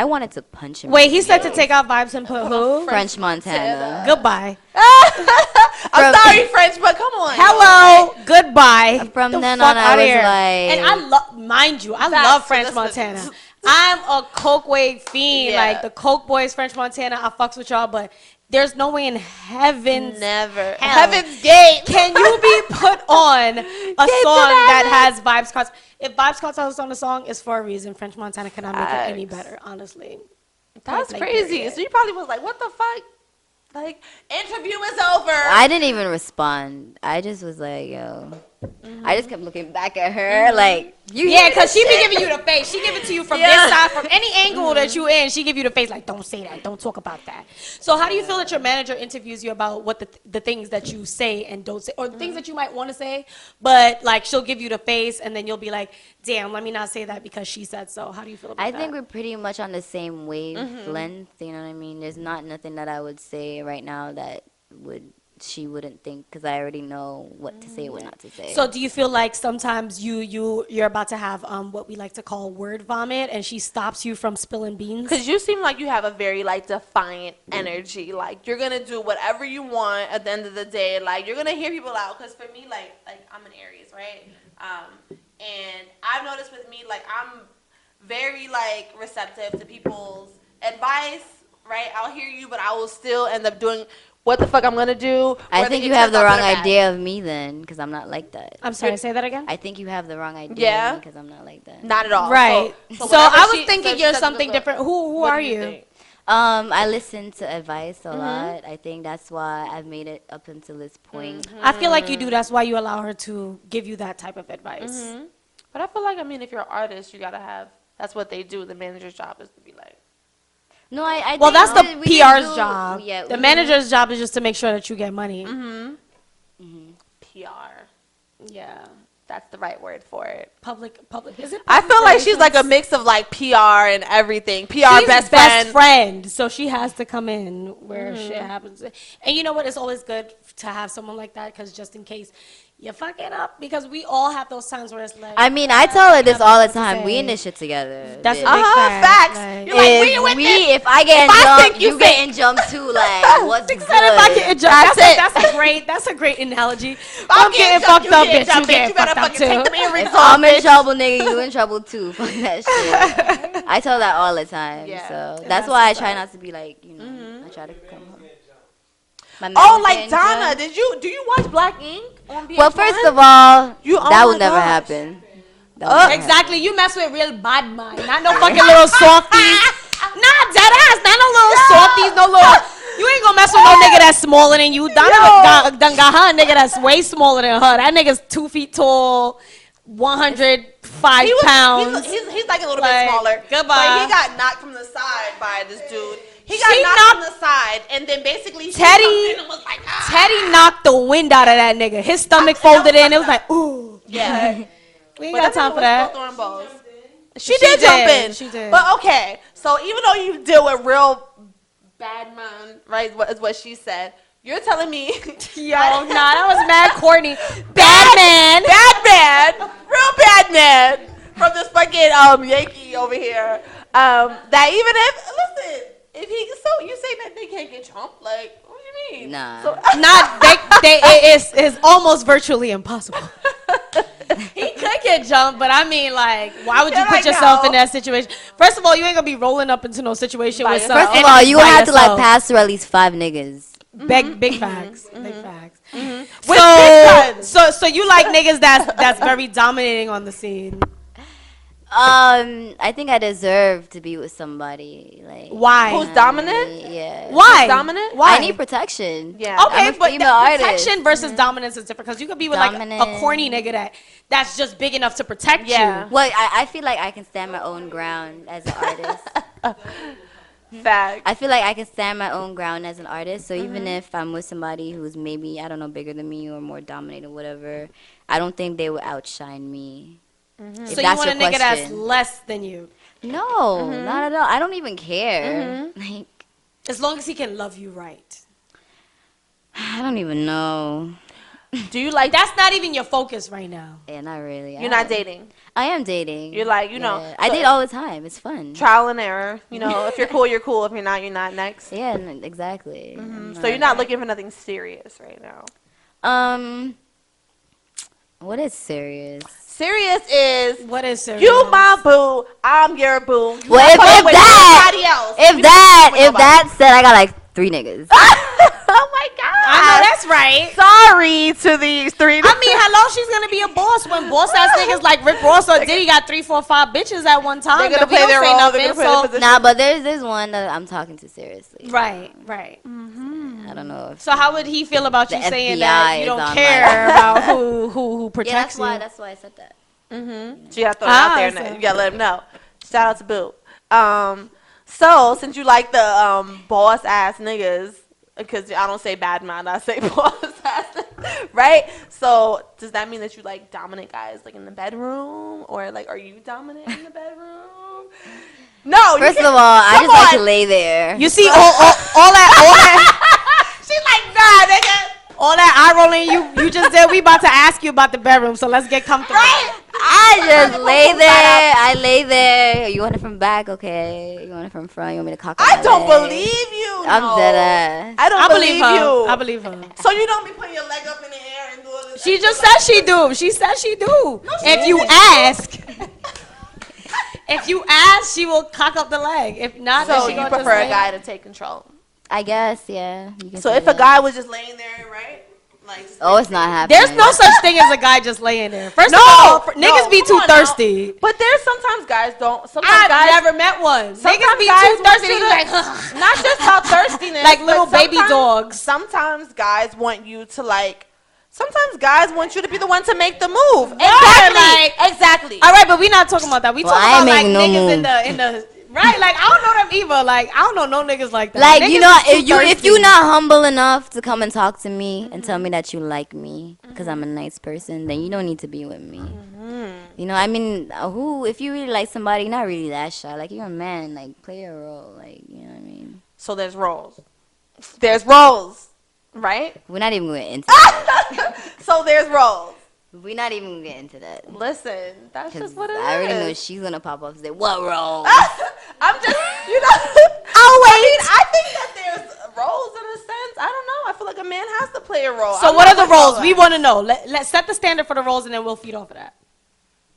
wanted to punch him. Wait, he said to take out Vibes and put who? French Montana. Goodbye. I'm sorry, French, but come on. Hello. Goodbye. From The then fuck on, I outta was here. like, And I love, mind you, I Facts. love So French listen. Montana. I'm a Coke Wave fiend. Yeah. Like the Coke Boys, French Montana. I fucks with y'all, but there's no way in heaven's Never. hell Heaven's Gate. can you be put on a song that has Vibes Cartel. If Vibes Cartel is on the song, it's for a reason. French Montana cannot make it any Facts. better, honestly. That's Like, crazy. period. So you probably was like, what the fuck? Like, interview is over. I didn't even respond. I just was like, yo. I just kept looking back at her like, yeah, because she be giving you the face. She give it to you from this side, from any angle that you in. She give you the face like, don't say that, don't talk about that. So how do you feel that your manager interviews you about what the things that you say and don't say, or the things that you might want to say, but like she'll give you the face and then you'll be like, damn, let me not say that because she said so. How do you feel about that? I think we're pretty much on the same wavelength, you know what I mean? There's not nothing that I would say right now that she wouldn't think, because I already know what to say, what not to say. So do you feel like sometimes you're about to have what we like to call word vomit, and she stops you from spilling beans? Because you seem like you have a very like defiant energy. Like you're gonna do whatever you want at the end of the day. Like you're gonna hear people out. Because for me, like I'm an Aries, right? And I've noticed with me, like I'm very like receptive to people's advice, right? I'll hear you, but I will still end up doing what the fuck I'm gonna do. I think you have the wrong idea of me then, because I'm not like that. I'm sorry, say that again? I think you have the wrong idea of me because I'm not like that. Not at all. Right. So I was thinking you're something different. Who are you? I listen to advice a lot. I think that's why I've made it up until this point. I feel like you do. That's why you allow her to give you that type of advice. But I feel like, I mean, if you're an artist, you gotta have, that's what they do. The manager's job is to be like. No, I well, think that's the PR's job. Yeah, the manager's job is just to make sure that you get money. PR. Yeah. That's the right word for it. Public. Is it? I feel like she's like a mix of like PR and everything. PR She's best friend. So she has to come in where shit happens. And you know what? It's always good to have someone like that, because just in case you're fucking up, because we all have those times where it's like. I mean, I tell her this all the time. We in this shit together. That's a big fact. Facts. Like, You're like, we with this. If I get jumped, you getting jumped too. Like, what's good? If I get jumped, that's a great analogy. I'm getting fucked up, bitch. You getting fucked up too. If I'm in trouble, nigga, you in trouble too. Fuck that shit. I tell that all the time. So that's why I try not to be like, you know, I try to come home. Oh, like Donna, do you watch Black Ink on BS1? Well, first of all, that would never happen. Exactly, you mess with real bad mind, not no fucking little softies. Nah, dead ass, not no little softies, no little. You ain't gonna mess with no nigga that's smaller than you. Donna done got her a nigga that's way smaller than her. That nigga's 2 feet tall, 105 pounds. He's like a little bit smaller. Goodbye. But he got knocked from the side by this dude. He got knocked from the side, and then basically Teddy knocked the wind out of that nigga. His stomach folded in. It was like, ooh. Yeah. We ain't got time for that. She did jump in. She did. But okay, so even though you deal with real bad man, right, is what she said, you're telling me. Yo, nah, that was mad corny. Bad man. Real bad man from this fucking Yankee over here. That even if he, so you say that they can't get jumped, like, what do you mean? Nah. So, it's almost virtually impossible. He could get jumped, but I mean, like, why would you put yourself in that situation? First of all, you ain't gonna be rolling up into no situation with some. First of all, you have to like pass through at least 5 niggas. Big facts. Big facts. So you like niggas that's very dominating on the scene. I think I deserve to be with somebody. Like, why? Who's dominant? Yeah. Why? Who's dominant? Why? I need protection. Yeah. Okay, but protection versus dominance is different, because you could be with like a corny nigga that's just big enough to protect you. Well, I feel like I can stand my own ground as an artist. Fact. I feel like I can stand my own ground as an artist. So even if I'm with somebody who's maybe, I don't know, bigger than me or more dominant or whatever, I don't think they would outshine me. So you want a nigga that's less than you? No, not at all. I don't even care. Like, as long as he can love you right. I don't even know. Do you like? That's not even your focus right now. Yeah, not really. You're not dating. I am dating. You're like, you know. I date all the time. It's fun. Trial and error. You know, if you're cool, you're cool. If you're not, you're not. Next. Yeah, exactly. So you're not looking for nothing serious right now. What is serious? Serious is what is serious? You my boo, I'm your boo. Well, if that said, I got like 3 niggas. Oh my god! I know that's right. Sorry to these 3. I mean, hello, she's gonna be a boss when boss ass niggas like Rick Ross or Diddy got 3, 4, 5 bitches at one time. They're gonna play their role. Nothing, nah, but there's one that I'm talking to seriously. Right. I I don't know. So how would he feel about you The saying FBI that you is don't on care about who Yeah, protects you? that's why I said that. So you gotta throw it out there. so- You gotta let him know. Shout out to Boo. So since you like the boss ass niggas, because I don't say bad man, I say boss ass, right? So does that mean that you like dominant guys like in the bedroom, or like are you dominant in the bedroom? No. First of all, I just like to lay there. You see all that. She's like, nah, nigga. All that eye rolling you just did, we about to ask you about the bedroom, so let's get comfortable. I just lay there. I lay there. You want it from back? Okay. You want it from front? You want me to cock up I my don't leg? believe you. I'm no. dead ass. I don't believe her. you. I believe her. So you don't be putting your leg up in the air and doing this. She just said she do. She said she do. If you ask. If you ask, she will cock up the leg. If not, So then she you gonna prefer just a guy to take control. I guess, yeah. You can So say if that. a guy was just laying there, right? Like, Oh, it's not happening. There's no such thing as a guy just laying there. First No, of all, no, niggas be come too on now. thirsty. But there's sometimes guys don't. Sometimes I've guys never met one. Sometimes Niggas be guys too want thirsty. you They to- be like, not just about thirstiness, like but little baby sometimes- dogs. Sometimes guys want you to like. Sometimes guys want you to be the one to make the move. Right, Exactly. All right, but we're not talking about that. We Well, talking I about ain't like making no niggas move. in the right. Like I don't know them either. Like I don't know no niggas like that. Like, Niggas you know, is too if thirsty. you're not humble enough to come and talk to me and tell me that you like me because I'm a nice person, then you don't need to be with me. You know, I mean, if you really like somebody, not really that shy. Like, you're a man. Like, play your role. Like, you know what I mean? So there's roles. There's roles, right? We're not even going to get into that. So there's roles. We're not even going to get into that. Listen, that's 'Cause just what it is. I already know she's going to pop up and say, what role? I'm just, you know. I think that there's roles in a sense. I don't know. I feel like a man has to play a role. So I'm what not are the with all roles? that. We want to know. Let's set the standard for the roles, and then we'll feed off of that.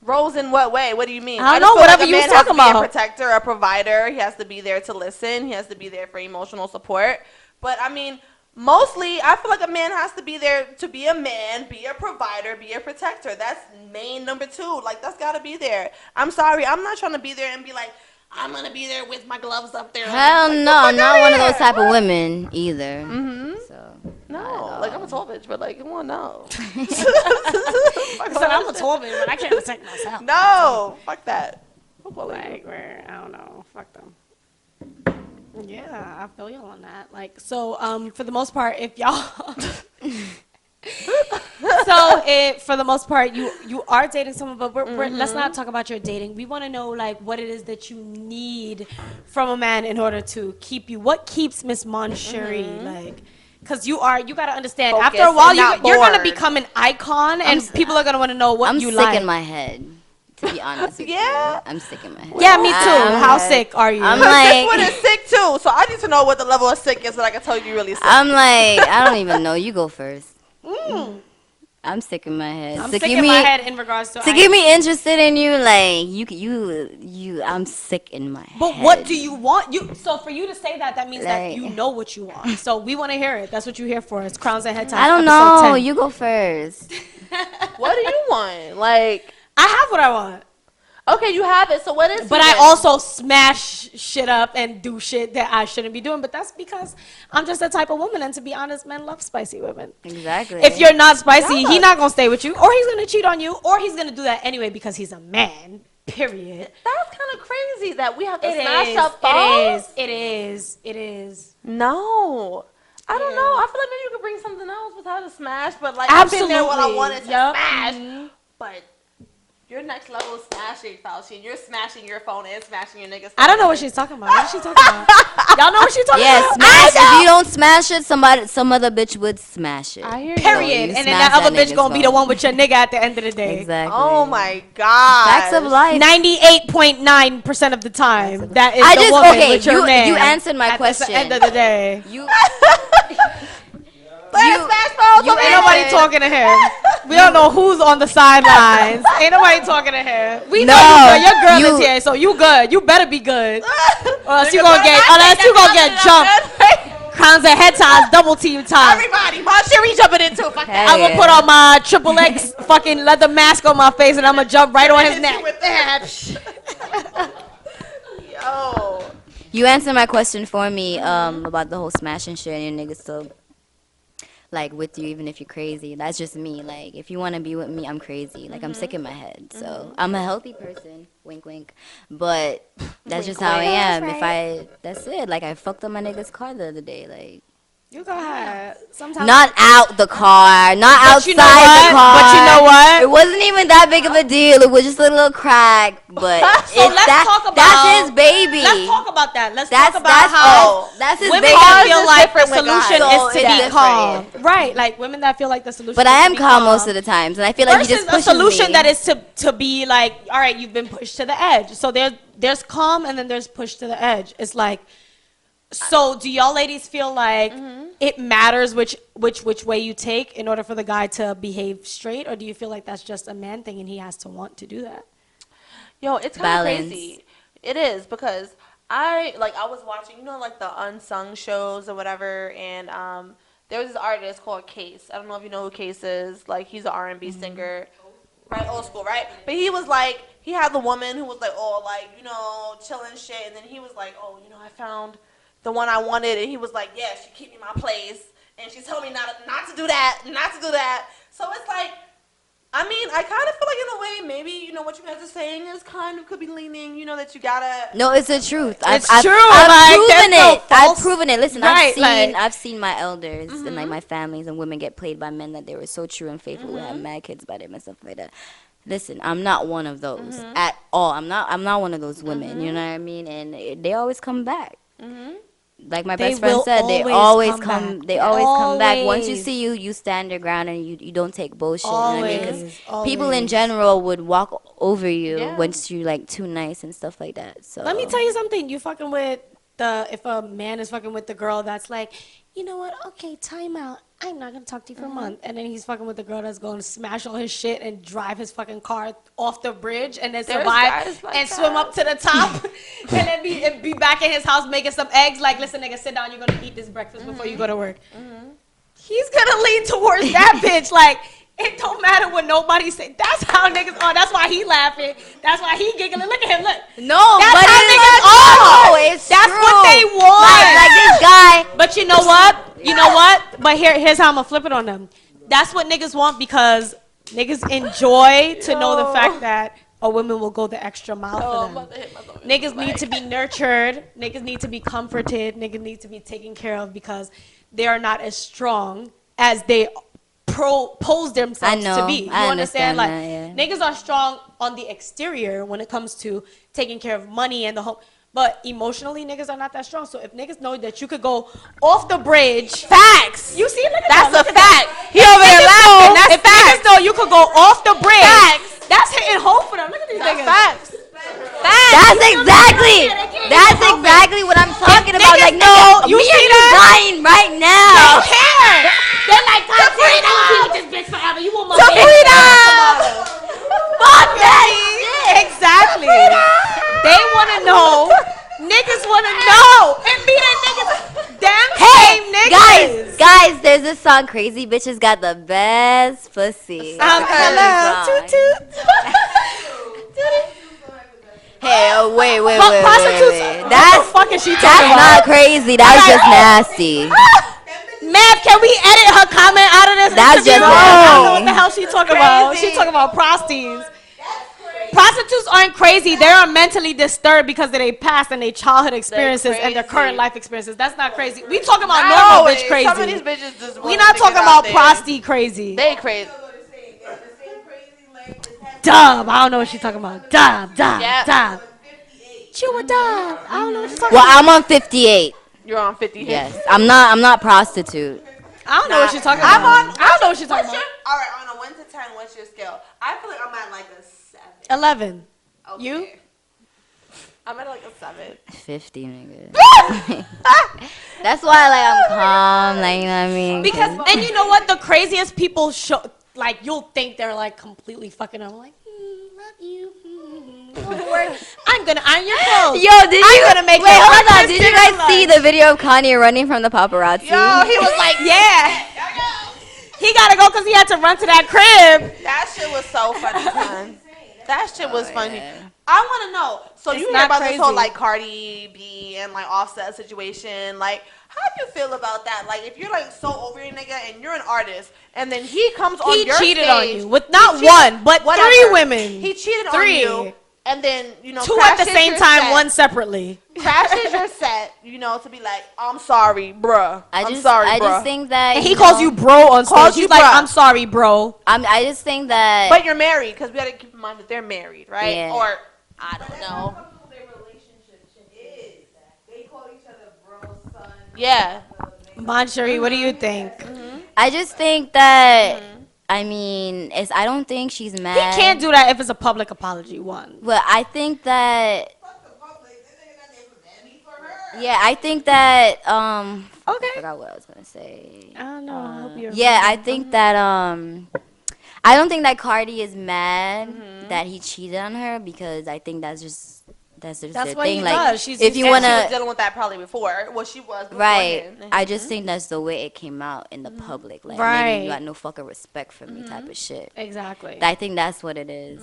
Roles in what way? What do you mean? I don't just know, feel whatever like a you was man has talking to be about. a protector, a provider. He has to be there to listen. He has to be there for emotional support. But I mean, mostly, I feel like a man has to be there to be a man, be a provider, be a protector. That's main number 2. Like, that's got to be there. I'm sorry. I'm not trying to be there and be like, I'm going to be there with my gloves up there. Hell Like, no, get the fuck not outta one of here. those type of women either. So, No, like, I'm a tall bitch, but like, come on, no. I said I'm a tall bitch, but I can't protect myself. No, fuck that. Like, where I don't know, fuck them. Yeah, I feel y'all on that. Like, so, for the most part, if y'all, for the most part, you are dating someone, but let's not talk about your dating. We want to know like what it is that you need from a man in order to keep you. What keeps Miss Moncherie like? Because you got to understand. Focused after a while, and not you're going to bored. become an icon, and people are going to want to know what I'm you sick like. in my head, to be honest with Yeah? you. I'm sick in my head. Yeah, me too. How sick are you? I'm This like, one is sick too, so I need to know what the level of sick is so I can tell you really sick. I don't even know. You go first. I'm sick in my head. I'm To sick keep in me- my head in regards to. To get me interested in you, like I'm sick in my head. But what do you want? So for you to say that means that Like- you know what you want. So we want to hear it. That's what you're here for. It's Crowns and Head Ties. I don't episode know. 10. You go first. What do you want? Like, I have what I want, okay, you have it, so what is but it I then? also smash shit up and do shit that I shouldn't be doing. But that's because I'm just the type of woman, and to be honest, men love spicy women. Exactly. If you're not spicy, he's not gonna stay with you, or he's gonna cheat on you, or he's gonna do that anyway because he's a man. Period. That's kind of crazy that we have to It smash is. up phones. It is. No. I don't know. I feel like maybe you could bring something else besides a smash, but like I've been there when I Absolutely. wanted to Yup. smash. But your next level is smashing, Fauci, and you're smashing your phone and smashing your niggas. I don't know what she's talking about. What is she talking about? Y'all know what she's talking Yeah, about? smash. If you don't smash it, some other bitch would smash it. I hear you. Period. you And then smash that other that bitch nigga's gonna be the phone. one with your nigga at the end of the day. Exactly. Oh my god. Facts of life. 98.9% of the time, that is I the just woman okay. with your man. You answered my at question. the end of the day. You Smash phones. you Ain't nobody answered- talking to him. We don't know who's on the sidelines. Ain't nobody talking to him. We know No, you good. Your girl you- is here, so you good. You better be good. Or else you Nigga gonna better get, not unless take you that gonna get nothing jumped. Crowns and Head Ties, double team time. Everybody, Moncherie jumping into fuck that. I'm gonna put on my triple X fucking leather mask on my face and I'm gonna jump right on his neck. With that. Yo. You answered my question for me about the whole smashing shit and your niggas still like with you even if you're crazy. That's just me. Like if you want to be with me, I'm crazy. Like I'm sick in my head. So I'm a healthy person. Wink wink. But that's just how I am. That's it. Like I fucked up my nigga's car the other day. Like You go ahead. Sometimes not out the car, not outside you know what? the car. But you know what? It wasn't even that big of a deal. It was just a little crack. But So let's talk about that's his baby. Let's talk about that. Let's That's talk about how that's his women baby. that feel like the different with solution guys. is to So be it's calm. Right, like women that feel like the solution. But is I to am be calm most of the times, and I feel like he versus just pushes a solution me. that is to be like, all right, you've been pushed to the edge. So there's calm and then there's push to the edge. It's like, so do y'all ladies feel like it matters which way you take in order for the guy to behave straight, or do you feel like that's just a man thing and he has to want to do that? Yo, it's kind of crazy. It is, because I was watching, you know, like the unsung shows or whatever, and there was this artist called Case. I don't know if you know who Case is. Like, he's an R&B singer, right? Old school, right? But he was like, he had the woman who was like, oh, like, you know, chilling shit, and then he was like, oh, you know, I found the one I wanted, and he was like, yeah, she keep me my place, and she told me not to do that, not to do that. So it's like, I mean, I kind of feel like in a way, maybe, you know, what you guys are saying is kind of could be leaning, you know, that you gotta. No, it's the truth. It's I've true. I've Like, proven there's no it. I've false- proven it. Listen, Right, I've seen my elders and like my families and women get played by men that they were so true and faithful. We had mad kids by them and stuff like that. Listen, I'm not one of those at all. I'm not one of those women. You know what I mean? And they always come back. Like my best friend said, they always come. They always come back. Once you see you stand your ground and you don't take bullshit. You know what I mean? Because people in general would walk over you once you like too nice and stuff like that. So Let me tell you something. You fucking with if a man is fucking with the girl that's like, you know what? Okay, time out. I'm not gonna talk to you for a month. And then he's fucking with the girl that's going to smash all his shit and drive his fucking car off the bridge and then survive and swim up to the top and then be back in his house making some eggs. Like, listen, nigga, sit down. You're gonna eat this breakfast before you go to work. He's gonna lean towards that bitch. Like, it don't matter what nobody say. That's how niggas are. That's why he laughing. That's why he giggling. Look at him. Look. no, That's but how it's niggas true. are. It's That's true. what they want. Like this guy. But you know what? You know what? But here's how I'm gonna flip it on them. That's what niggas want because niggas enjoy to know the fact that a woman will go the extra mile for them. Niggas need to be nurtured. Niggas need to be comforted. Niggas need to be taken care of because they are not as strong as they pose themselves to be. You understand? Like, that, yeah. niggas are strong on the exterior when it comes to taking care of money and the home. But emotionally, niggas are not that strong. So if niggas know that you could go off the bridge. Facts. You see, look at That's that. a fact. He over there laughing. That's If niggas know you could go off the bridge. Facts. That's hitting home for them. Look at these niggas. Facts. That's exactly what I'm talking about. niggas Like, know- nigga, you me see and you that? dying right now. They're like, Sabrina, I will be with this bitch forever. You want my Sabrina! Fuck that shit. Exactly. They want to know. Niggas want to know. And be that niggas. Damn same niggas. Guys, there's this song, Crazy Bitches Got the Best Pussy. Hello. Toot toot. Hey, oh, wait. But prostitutes. What the fuck is she talking That's about? not crazy. That's just nasty. Ma'am, can we edit her comment out of this? That's interview? just I don't know wrong. what the hell she talking about. She talking about prosties. Prostitutes aren't crazy. They are mentally disturbed because of their past and their childhood experiences and their current life experiences. That's not crazy. We talking about normal bitch crazy. Some of these bitches just We not talking about prosty crazy. They crazy. Dub. I don't know what she's talking about. Dub. Yep. Chew a dub. I don't know what she's talking Well, about. I'm on 58. You're on 50. Yes, I'm not prostitute. I don't know what she's talking about. I don't know what she's talking about. All right, on a 1 to 10, what's your scale? I feel like I'm at like a 7. 11. Okay. You? I'm at like a 7. 50, nigga. That's why, like, I'm calm, like, you know what I mean? Because, and you know what? The craziest people show, like, you'll think they're like completely fucking up. Like, love you. Go to work. I'm gonna iron your clothes. Yo, I'm gonna make wait, you hold on. breakfast, Did you dinner, guys lunch. see the video of Kanye running from the paparazzi? Yo, he was like, Yeah. He gotta go because he had to run to that crib. that shit was so funny, son. That shit was funny. I want to know. So you hear not about crazy. this whole like Cardi B and like Offset situation? Like, how do you feel about that? Like, if you're like so over your nigga and you're an artist, and then he comes on your stage, he cheated on you with not one, but whatever. 3 women. He cheated on 3. you, and then 2 at the same time, 1 separately. Crashes your set, to be like, I'm sorry, bruh. I'm sorry, I bruh. just think that And he calls you bro on stage. He's like, I'm sorry, bro. I just think that. But you're married, because we got to keep in mind that they're married, right? Yeah. Or I don't know. Yeah. Moncherie, what do you think? I just think that. I mean, I don't think she's mad. He can't do that if it's a public apology. One. Well, I think that. Yeah, I think that. Okay. I forgot what I was gonna say. I don't know. I hope you're yeah, I think that. I don't think that Cardi is mad that he cheated on her, because I think that's just their what thing. he Like, does. if you wanna, she was dealing with that probably before. Well, she was before right. him. I just think that's the way it came out in the public. Like, Right. nigga, you got no fucking respect for me, type of shit. Exactly. I think that's what it is.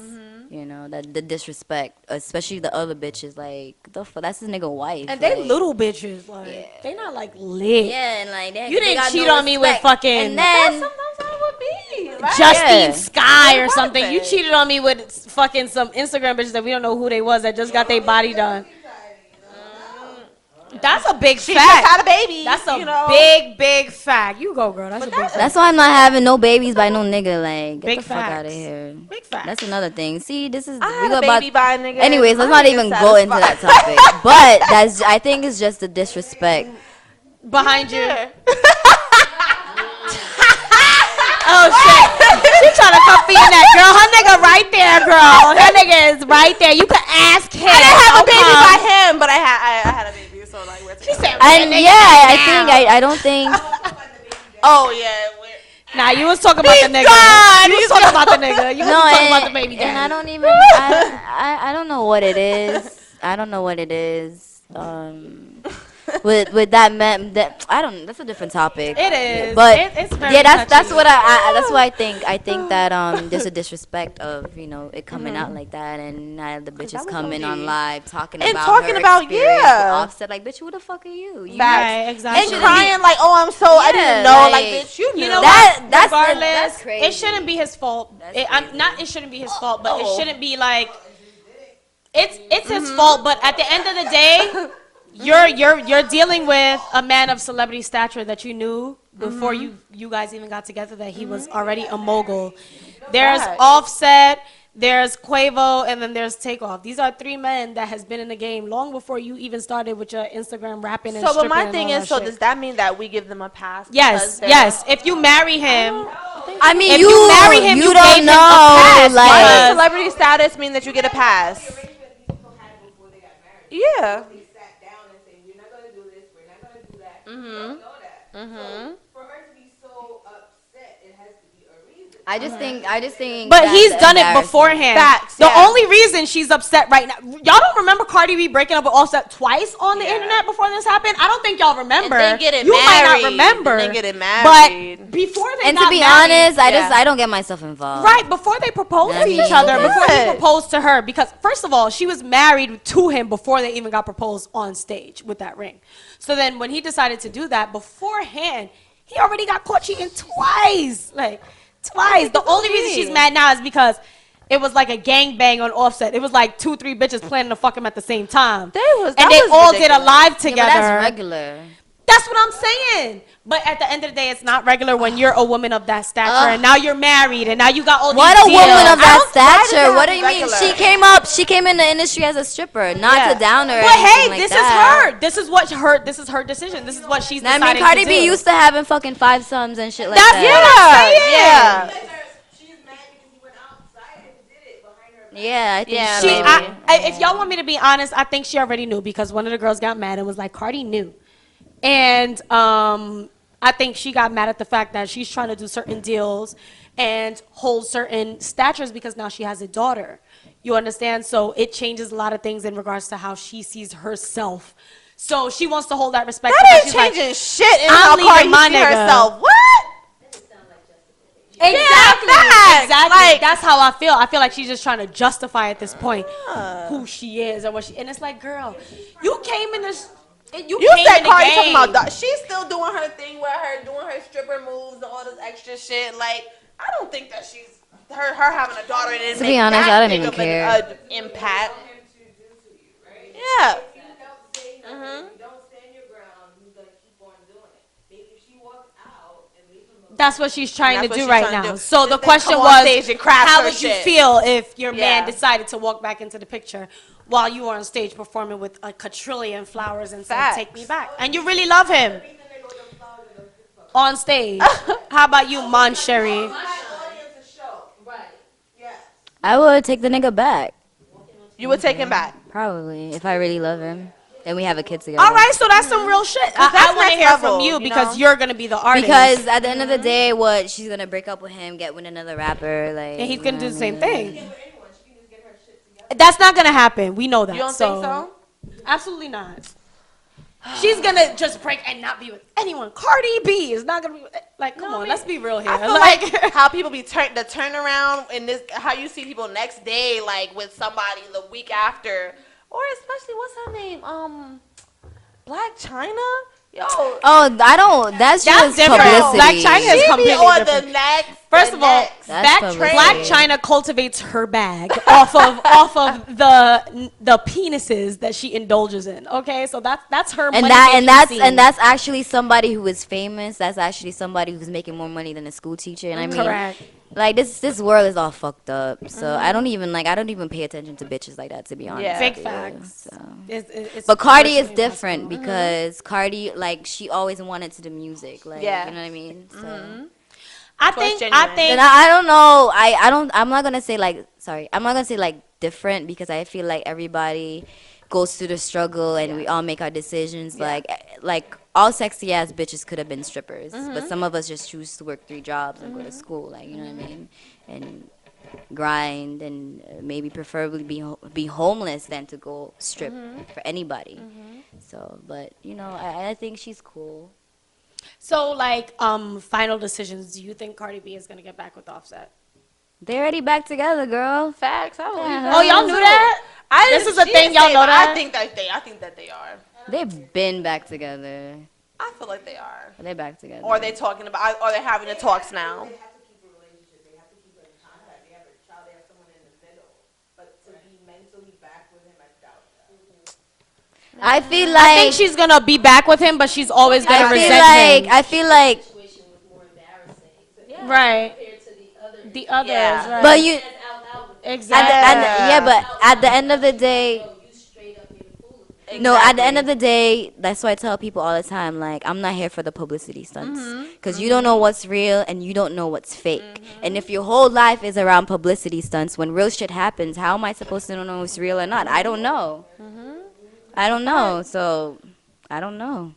That the disrespect, especially the other bitches. Like, that's his nigga wife. And they like, little bitches. Like, they not like lit. Yeah, and like You they didn't got cheat no on me with respect. fucking And then Sometimes that would be, right? Justine Yeah. Sky or What something. You happened? cheated on me with fucking some Instagram bitches that we don't know who they was that just got their body done. That's a big She fact. just had a baby. That's a big fact. You go, girl. That's a big fact. that's why I'm not having no babies by no nigga. Like, get Big the fuck out of facts. here. Big fact. That's another thing. See, this is I we had go a about. baby by a nigga. Anyways, let's I not ain't even go into that satisfied. topic. But I think it's just the disrespect. Behind you. Yeah. Oh shit. She trying to come feed that girl. Her nigga right there, girl. Her nigga is right there. You can ask him. I didn't have a Don't baby come. by him, but I had a baby. So like, she said, And yeah, I don't think. oh yeah. Nah, you was talking about the nigga. You was talking about the nigga. You was talking about the baby and I daddy. don't even. I don't know what it is. I don't know what it is. With that man, I don't. That's a different topic. It is. But it's very yeah, that's touchy. what that's what I think. I think that there's a disrespect of it coming out like that, and now the bitches coming on live talking And about talking her about, experience with yeah. Offset. Like, bitch, who the fuck are you? Right, exactly. And crying like, oh, I'm so I didn't know. Like, bitch, you knew. You know That- what? that's- Regardless, that's crazy. it shouldn't be his fault. It shouldn't be his fault, but it shouldn't be like it's his fault. But at the end of the day, you're dealing with a man of celebrity stature that you knew before you guys even got together that he was already a mogul. There's Offset, there's Quavo, and then there's Takeoff. These are 3 men that has been in the game long before you even started with your Instagram rapping and So, but stripping my and thing all is, that so shit. does that mean that we give them a pass? Yes, because yes. If you marry him, I mean, if you marry him, you don't gave him know. a pass. Why Like, does celebrity status mean that you get a pass? Yeah. I just think. But that's he's done it embarrassing. beforehand. Facts, The yeah. only reason she's upset right now, y'all don't remember Cardi B breaking up with Offset twice on the internet before this happened? I don't think y'all remember. And then getting you married. might not remember. And then getting married. But before they And got to be married, honest, I don't get myself involved. right, before they proposed I to mean, each other, yeah. before he proposed to her, because first of all, she was married to him before they even got proposed on stage with that ring. So then when he decided to do that beforehand, he already got caught cheating twice. Like, twice. The only reason she's mad now is because it was like a gangbang on Offset. It was like 2, 3 bitches planning to fuck him at the same time. That and they was all did a ridiculous. live Yeah, together. but that's regular. That's what I'm saying. But at the end of the day, it's not regular when you're a woman of that stature and now you're married and now you got all What these a woman deals. of that why does stature. it What do have you to mean? regular? She came in the industry as a stripper, not Yeah. to down her. or But hey, anything like this that. is her. This is what her. This is her decision. This is what she's I deciding mean, Cardi to B do. used to having fucking 5 sons and shit like That's that. what I'm saying. Yeah. Yeah, I think Yeah, so. maybe. If y'all want me to be honest, I think she already knew because one of the girls got mad and was like, Cardi knew. And I think she got mad at the fact that she's trying to do certain deals and hold certain statures because now she has a daughter. You understand? So it changes a lot of things in regards to how she sees herself. So she wants to hold that respect. That because ain't she's like, changing shit in I'm how leaving Cardi my sees nigga. herself. What? Exactly. Yeah, Exactly. like- That's how I feel. I feel like she's just trying to justify at this point who she is and what she. And it's like, girl, you came in this. You came said in the Cardi game. talking about she's still doing her thing with her doing her stripper moves and all this extra shit. Like, I don't think that she's her having a daughter and To be honest, I don't even care. An impact. Yeah. That's what she's trying to That's do what she's right trying to now. do. So the Just then question come on was, stage and craft how her would you shit. feel if your Yeah. man decided to walk back into the picture while you were on stage performing with a quadrillion flowers and said, Facts. "Take me back," and you really love him on stage? How about you, Mon Sherry? I would take the nigga back. You would take him back. Probably, if I really love him. And we have a kid together. All right, so that's some real shit. I that's want to next hear level, from you you because know? you're gonna be the artist. Because at the end of the day, what, she's gonna break up with him, get with another rapper, like. and he's gonna do the same you know what I mean? thing. That's not gonna happen. We know that. You don't think so? Absolutely not. She's gonna just break and not be with anyone. Cardi B is not gonna be with, like, come on, let's be real here. I feel like how people be the turnaround in this, how you see people next day, like with somebody the week after, or especially what's her name, Black China. Yo, Oh, I don't. That's just different. publicity. Black China is she be completely on different. the next. First of all, That's publicity. Black China cultivates her bag off of the penises that she indulges in. Okay, so that's her. and that's actually somebody who is famous. That's actually somebody who's making more money than a school teacher. And I mean, correct. like this world is all fucked up. So I don't even pay attention to bitches like that, to be honest. Yeah. Big with you. facts. So. It's But Cardi is unfortunately different impossible. because Cardi, like, she always wanted to do music. Like, Yeah. you know what I mean? So. I genuine. think And I don't know. I'm not gonna say I'm not gonna say like different because I feel like everybody goes through the struggle and we all make our decisions. Like all sexy ass bitches could have been strippers, but some of us just choose to work 3 jobs and go to school. Like, you know what I mean? And grind and maybe preferably be homeless than to go strip for anybody. So, but you know, I think she's cool. So, like, final decisions. Do you think Cardi B is gonna get back with Offset? They're already back together, girl. Facts. I believe that. Oh, y'all knew that? This is a She thing, didn't y'all say know that? I think that they are. They've been back together. I feel like they are. They're back together. Or are they talking about? Or they're having the talks now? I feel like I think she's gonna be back with him, but she's always gonna resent him. I feel like Right. The others, Yeah. right. but you exactly. but at the end of the day, no, at the end of the day, that's why I tell people all the time, like, I'm not here for the publicity stunts. Because you don't know what's real and you don't know what's fake. And if your whole life is around publicity stunts, when real shit happens, how am I supposed to know what's real or not? I don't know. I don't know. So, I don't know.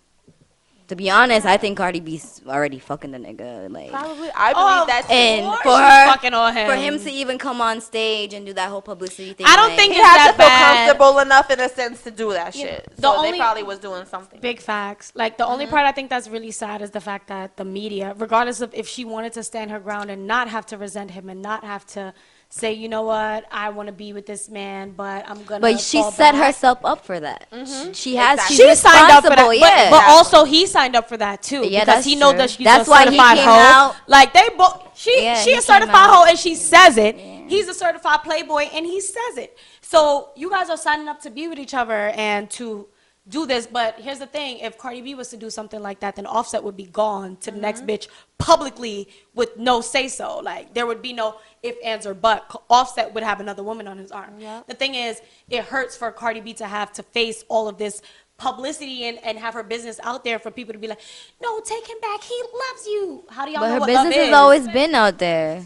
To be honest, I think Cardi B's already fucking the nigga. Like, Probably. I believe that's and course for she's her, fucking on him. for him to even come on stage and do that whole publicity thing. I don't like, think He it's has that to feel bad. comfortable enough in a sense to do that shit. the So only- they probably was doing something. Big facts. Like, the only part I think that's really sad is the fact that the media, regardless of if she wanted to stand her ground and not have to resent him and not have to say, you know what, I want to be with this man, but I'm gonna. But she fall set back. herself up for that. She has. Exactly. She's She signed up for that, responsible, yeah. but also he signed up for that too, Yeah, because that's he knows true. that she's That's a why he certified came hoe. out. Like, they both, she Yeah, a he certified came out. hoe, and she says it. He's a certified playboy, and he says it. So you guys are signing up to be with each other and to do this. But here's the thing: if Cardi B was to do something like that, then Offset would be gone to the next bitch publicly with no say so. Like, there would be no if, ands, or but. Offset would have another woman on his arm. The thing is, it hurts for Cardi B to have to face all of this publicity and have her business out there for people to be like, no, take him back. He loves you. How do y'all But know her what love business is? has always been out there.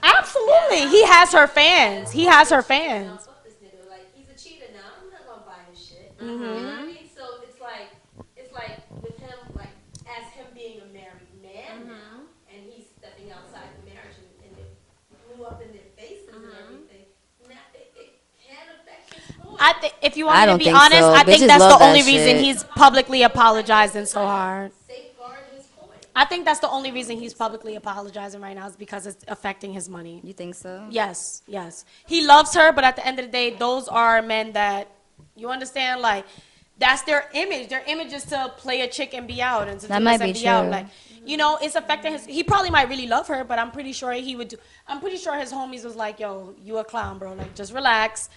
Absolutely. He has her fans. He has her fans. Fuck this nigga. Like, he's a cheater now. I'm not gonna buy his shit. You know what I mean? So it's like with him, like, as him being a married man now, and he's stepping outside the marriage and it blew up in their faces and everything. Now it can affect his sport. I think, if you want I me to don't be think honest, so. I think Bitches that's love the only that reason shit. he's publicly apologizing so hard. Safeguard his point. I think that's the only reason he's publicly apologizing right now is because it's affecting his money. You think so? Yes, yes. He loves her, but at the end of the day, those are men that, you understand, like, that's their image. Their image is to play a chick and be out and to That do might this and be be out. true. Like, you know, it's affecting his. He probably might really love her, but I'm pretty sure he would do. I'm pretty sure his homies was like, "Yo, you a clown, bro. Like, just relax.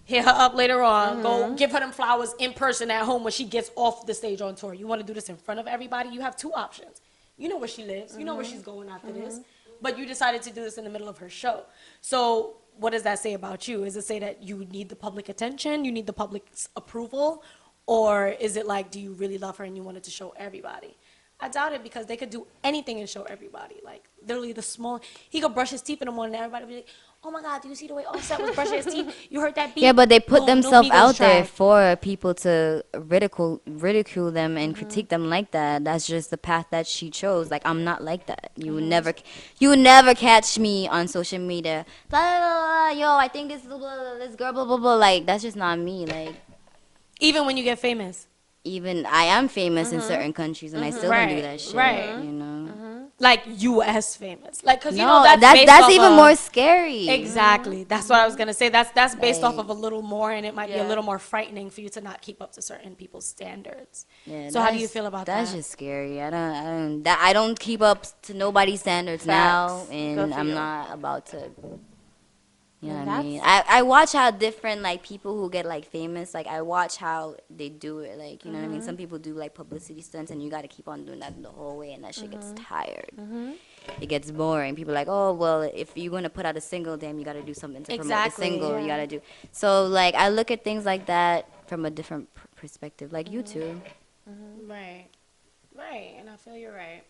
Hit her up later on. Go give her them flowers in person at home when she gets off the stage on tour. You want to do this in front of everybody? You have two options. You know where she lives. You know where she's going after this. But you decided to do this in the middle of her show. So what does that say about you? Is it say that you need the public attention? You need the public's approval? Or is it like, do you really love her and you wanted to show everybody? I doubt it because they could do anything and show everybody. Like, literally the small, he could brush his teeth in the morning and everybody would be like, oh my God, do you see the way Offset was brushing his teeth? You heard that beat? Yeah, but they put Boom, themselves new Migos out there track. for people to ridicule them and critique them like that. That's just the path that she chose. Like, I'm not like that. You would never catch me on social media. Blah, blah, blah, blah, yo, I think this girl, blah, blah, blah. Like, that's just not me. Like, Even when you get famous. even I am famous in certain countries and I still don't do that shit. right. You know. Like, U.S. famous. Like, because, you No, know, that's based even off more of- scary. Exactly. That's what I was going to say. That's based off Like- of a little more, and it might be a little more frightening for you to not keep up to certain people's standards. Yeah, So how do you that's- feel about that's that? just scary. I don't keep up to nobody's standards now, Facts. Good and for I'm you. not about to. You know Yeah, what I mean? I watch how different like people who get like famous, like I watch how they do it. Like, you know what I mean? Some people do like publicity stunts, and you got to keep on doing that the whole way, and that shit gets tired. It gets boring. People are like, oh well, if you're gonna put out a single, damn, you got to do something to promote the Exactly, single. yeah. You got to do. So like I look at things like that from a different perspective, like you two. Right. Right. And I feel you're right.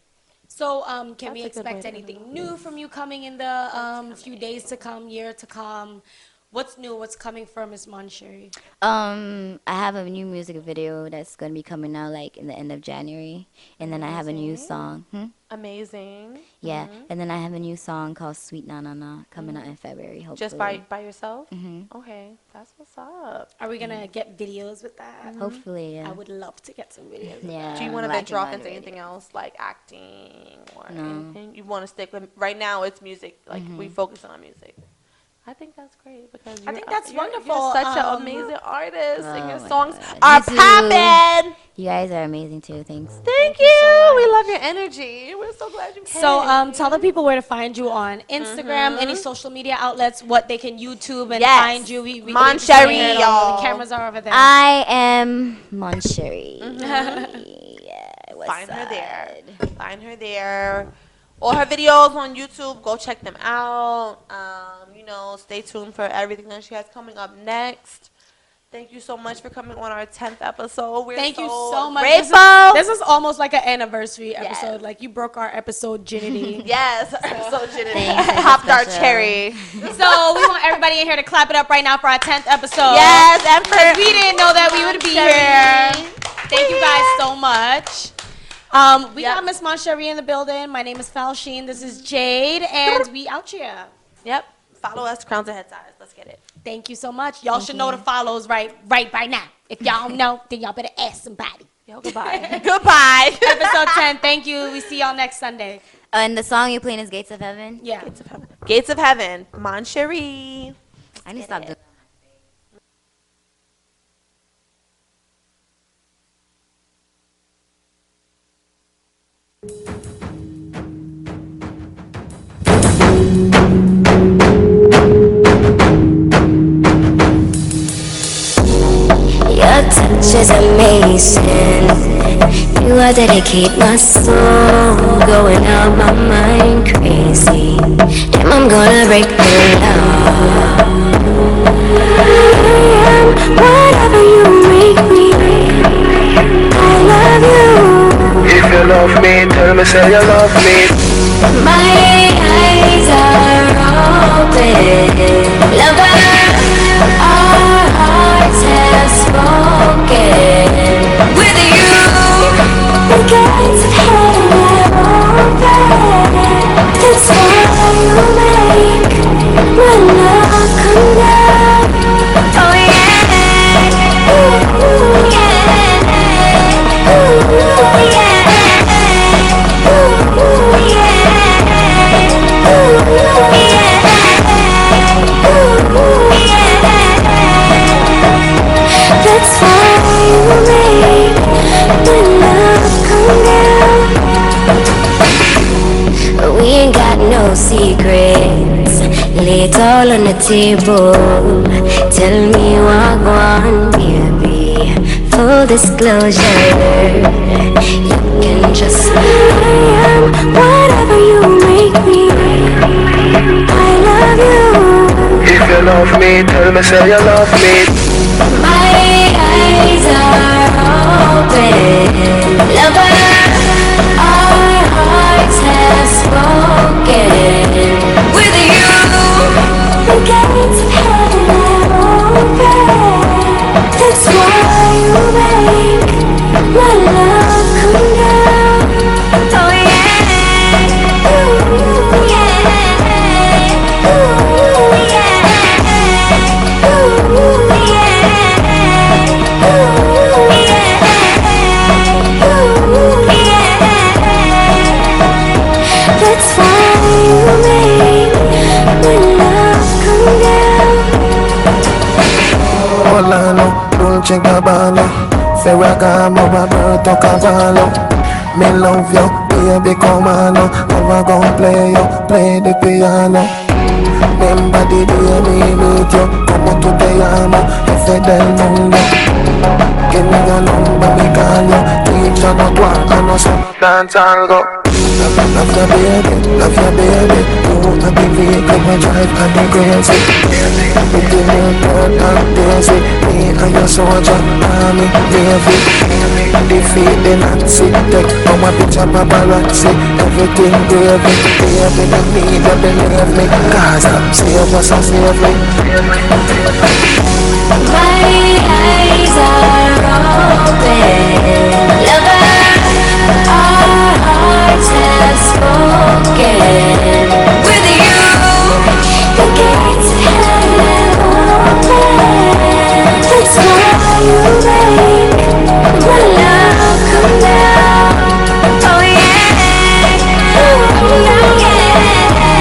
So, can we That's a good way expect to anything new from you coming in the few days to come, year to come? What's new? What's coming from Miss Moncherry? I have a new music video that's gonna be coming out like in the end of January, and then I have a new song. Amazing. Yeah, and then I have a new song called "Sweet Na Na Na" coming out in February. Hopefully. Just by yourself? Okay, that's what's up. Are we gonna get videos with that? Hopefully, yeah. I would love to get some videos. Yeah. Do you want to I'm venture off working into on it anything else like acting or No. anything? You want to stick with right now? It's music. Like we focus on music. I think that's great because I think that's wonderful. You're such an amazing artist, and Oh your my songs God. are You too. popping. You guys are amazing too. Thanks. Thank you. We love your energy. We're so glad you came. So, tell the people where to find you on Instagram, any social media outlets, what they can YouTube and Yes. find you. We Moncherry, can- y'all. The cameras are over there. I am Moncherry. Yeah, what's Find her there. up? Find her there. All her videos on YouTube. Go check them out. You know, stay tuned for everything that she has coming up next. Thank you so much for coming on our 10th episode. We're Thank you so much. grateful. This is almost like an anniversary episode. Like, you broke our episode virginity. Yes, so Jenny Thanks, it's popped our special. cherry. So we want everybody in here to clap it up right now for our 10th episode. Yes, and for We didn't know that we would be here. Thank you guys so much. We got Miss Moncherry in the building. My name is Falsheen. This is Jade, and we out here. Yep. Follow us, Crowns and Head Ties. Let's get it. Thank you so much. Y'all should know the follows right by now. If y'all don't know, then y'all better ask somebody. Yo, goodbye. Goodbye. Episode 10. Thank you. We see y'all next Sunday. And the song you're playing is "Gates of Heaven." Yeah. Gates of Heaven. Moncherry. I need to stop doing. Your touch is amazing. You are dedicate my soul, going out my mind crazy. Damn, I'm gonna break the law. I am whatever you make me. I love you. If you love me, tell me say you love me. My eyes are open. Lover, our hearts have spoken. With you, the gates of heaven are open. That's why you make my love come down. Oh yeah, ooh yeah, ooh yeah, ooh. all on the table. Tell me what go on, baby. Full disclosure, you can just I am whatever you make me. I love you. If you love me, tell me say you love me. My eyes are open, lover. Our hearts have spoken. With you, the gates of heaven are open. That's why you make my love come down. Oh yeah, ooh yeah, ooh yeah, ooh yeah, ooh yeah, ooh yeah. That's why you make my love come down. Volano, Dolce Gabbana, Ferragamo, Roberto Cavallo. Me love you, baby, come on. Never gon' play the piano. Remember the day me meet you, como tú te llamas, jefe del mundo. Give me your number, me call you. Teacher, no guarda, no so dance algo. Love your baby. Oh, I believe I will drive and be crazy. With the new girl and daisy. Me and your soldier, army, navy. Defeat the Nazi. Take our picture paparazzi. Everything gravy. Baby, the need you believe me. Gaza, save us and save me. My eyes are open, lover. Our hearts have spoken. With you, the gates of heaven open. That's why you make my love come down. Oh yeah, ooh yeah,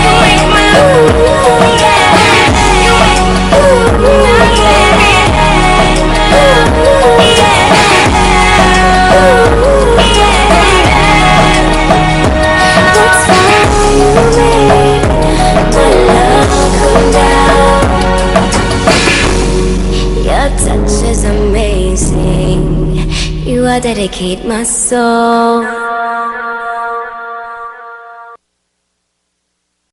you make my ooh yeah, ooh yeah. Your touch is amazing. You I dedicate my soul.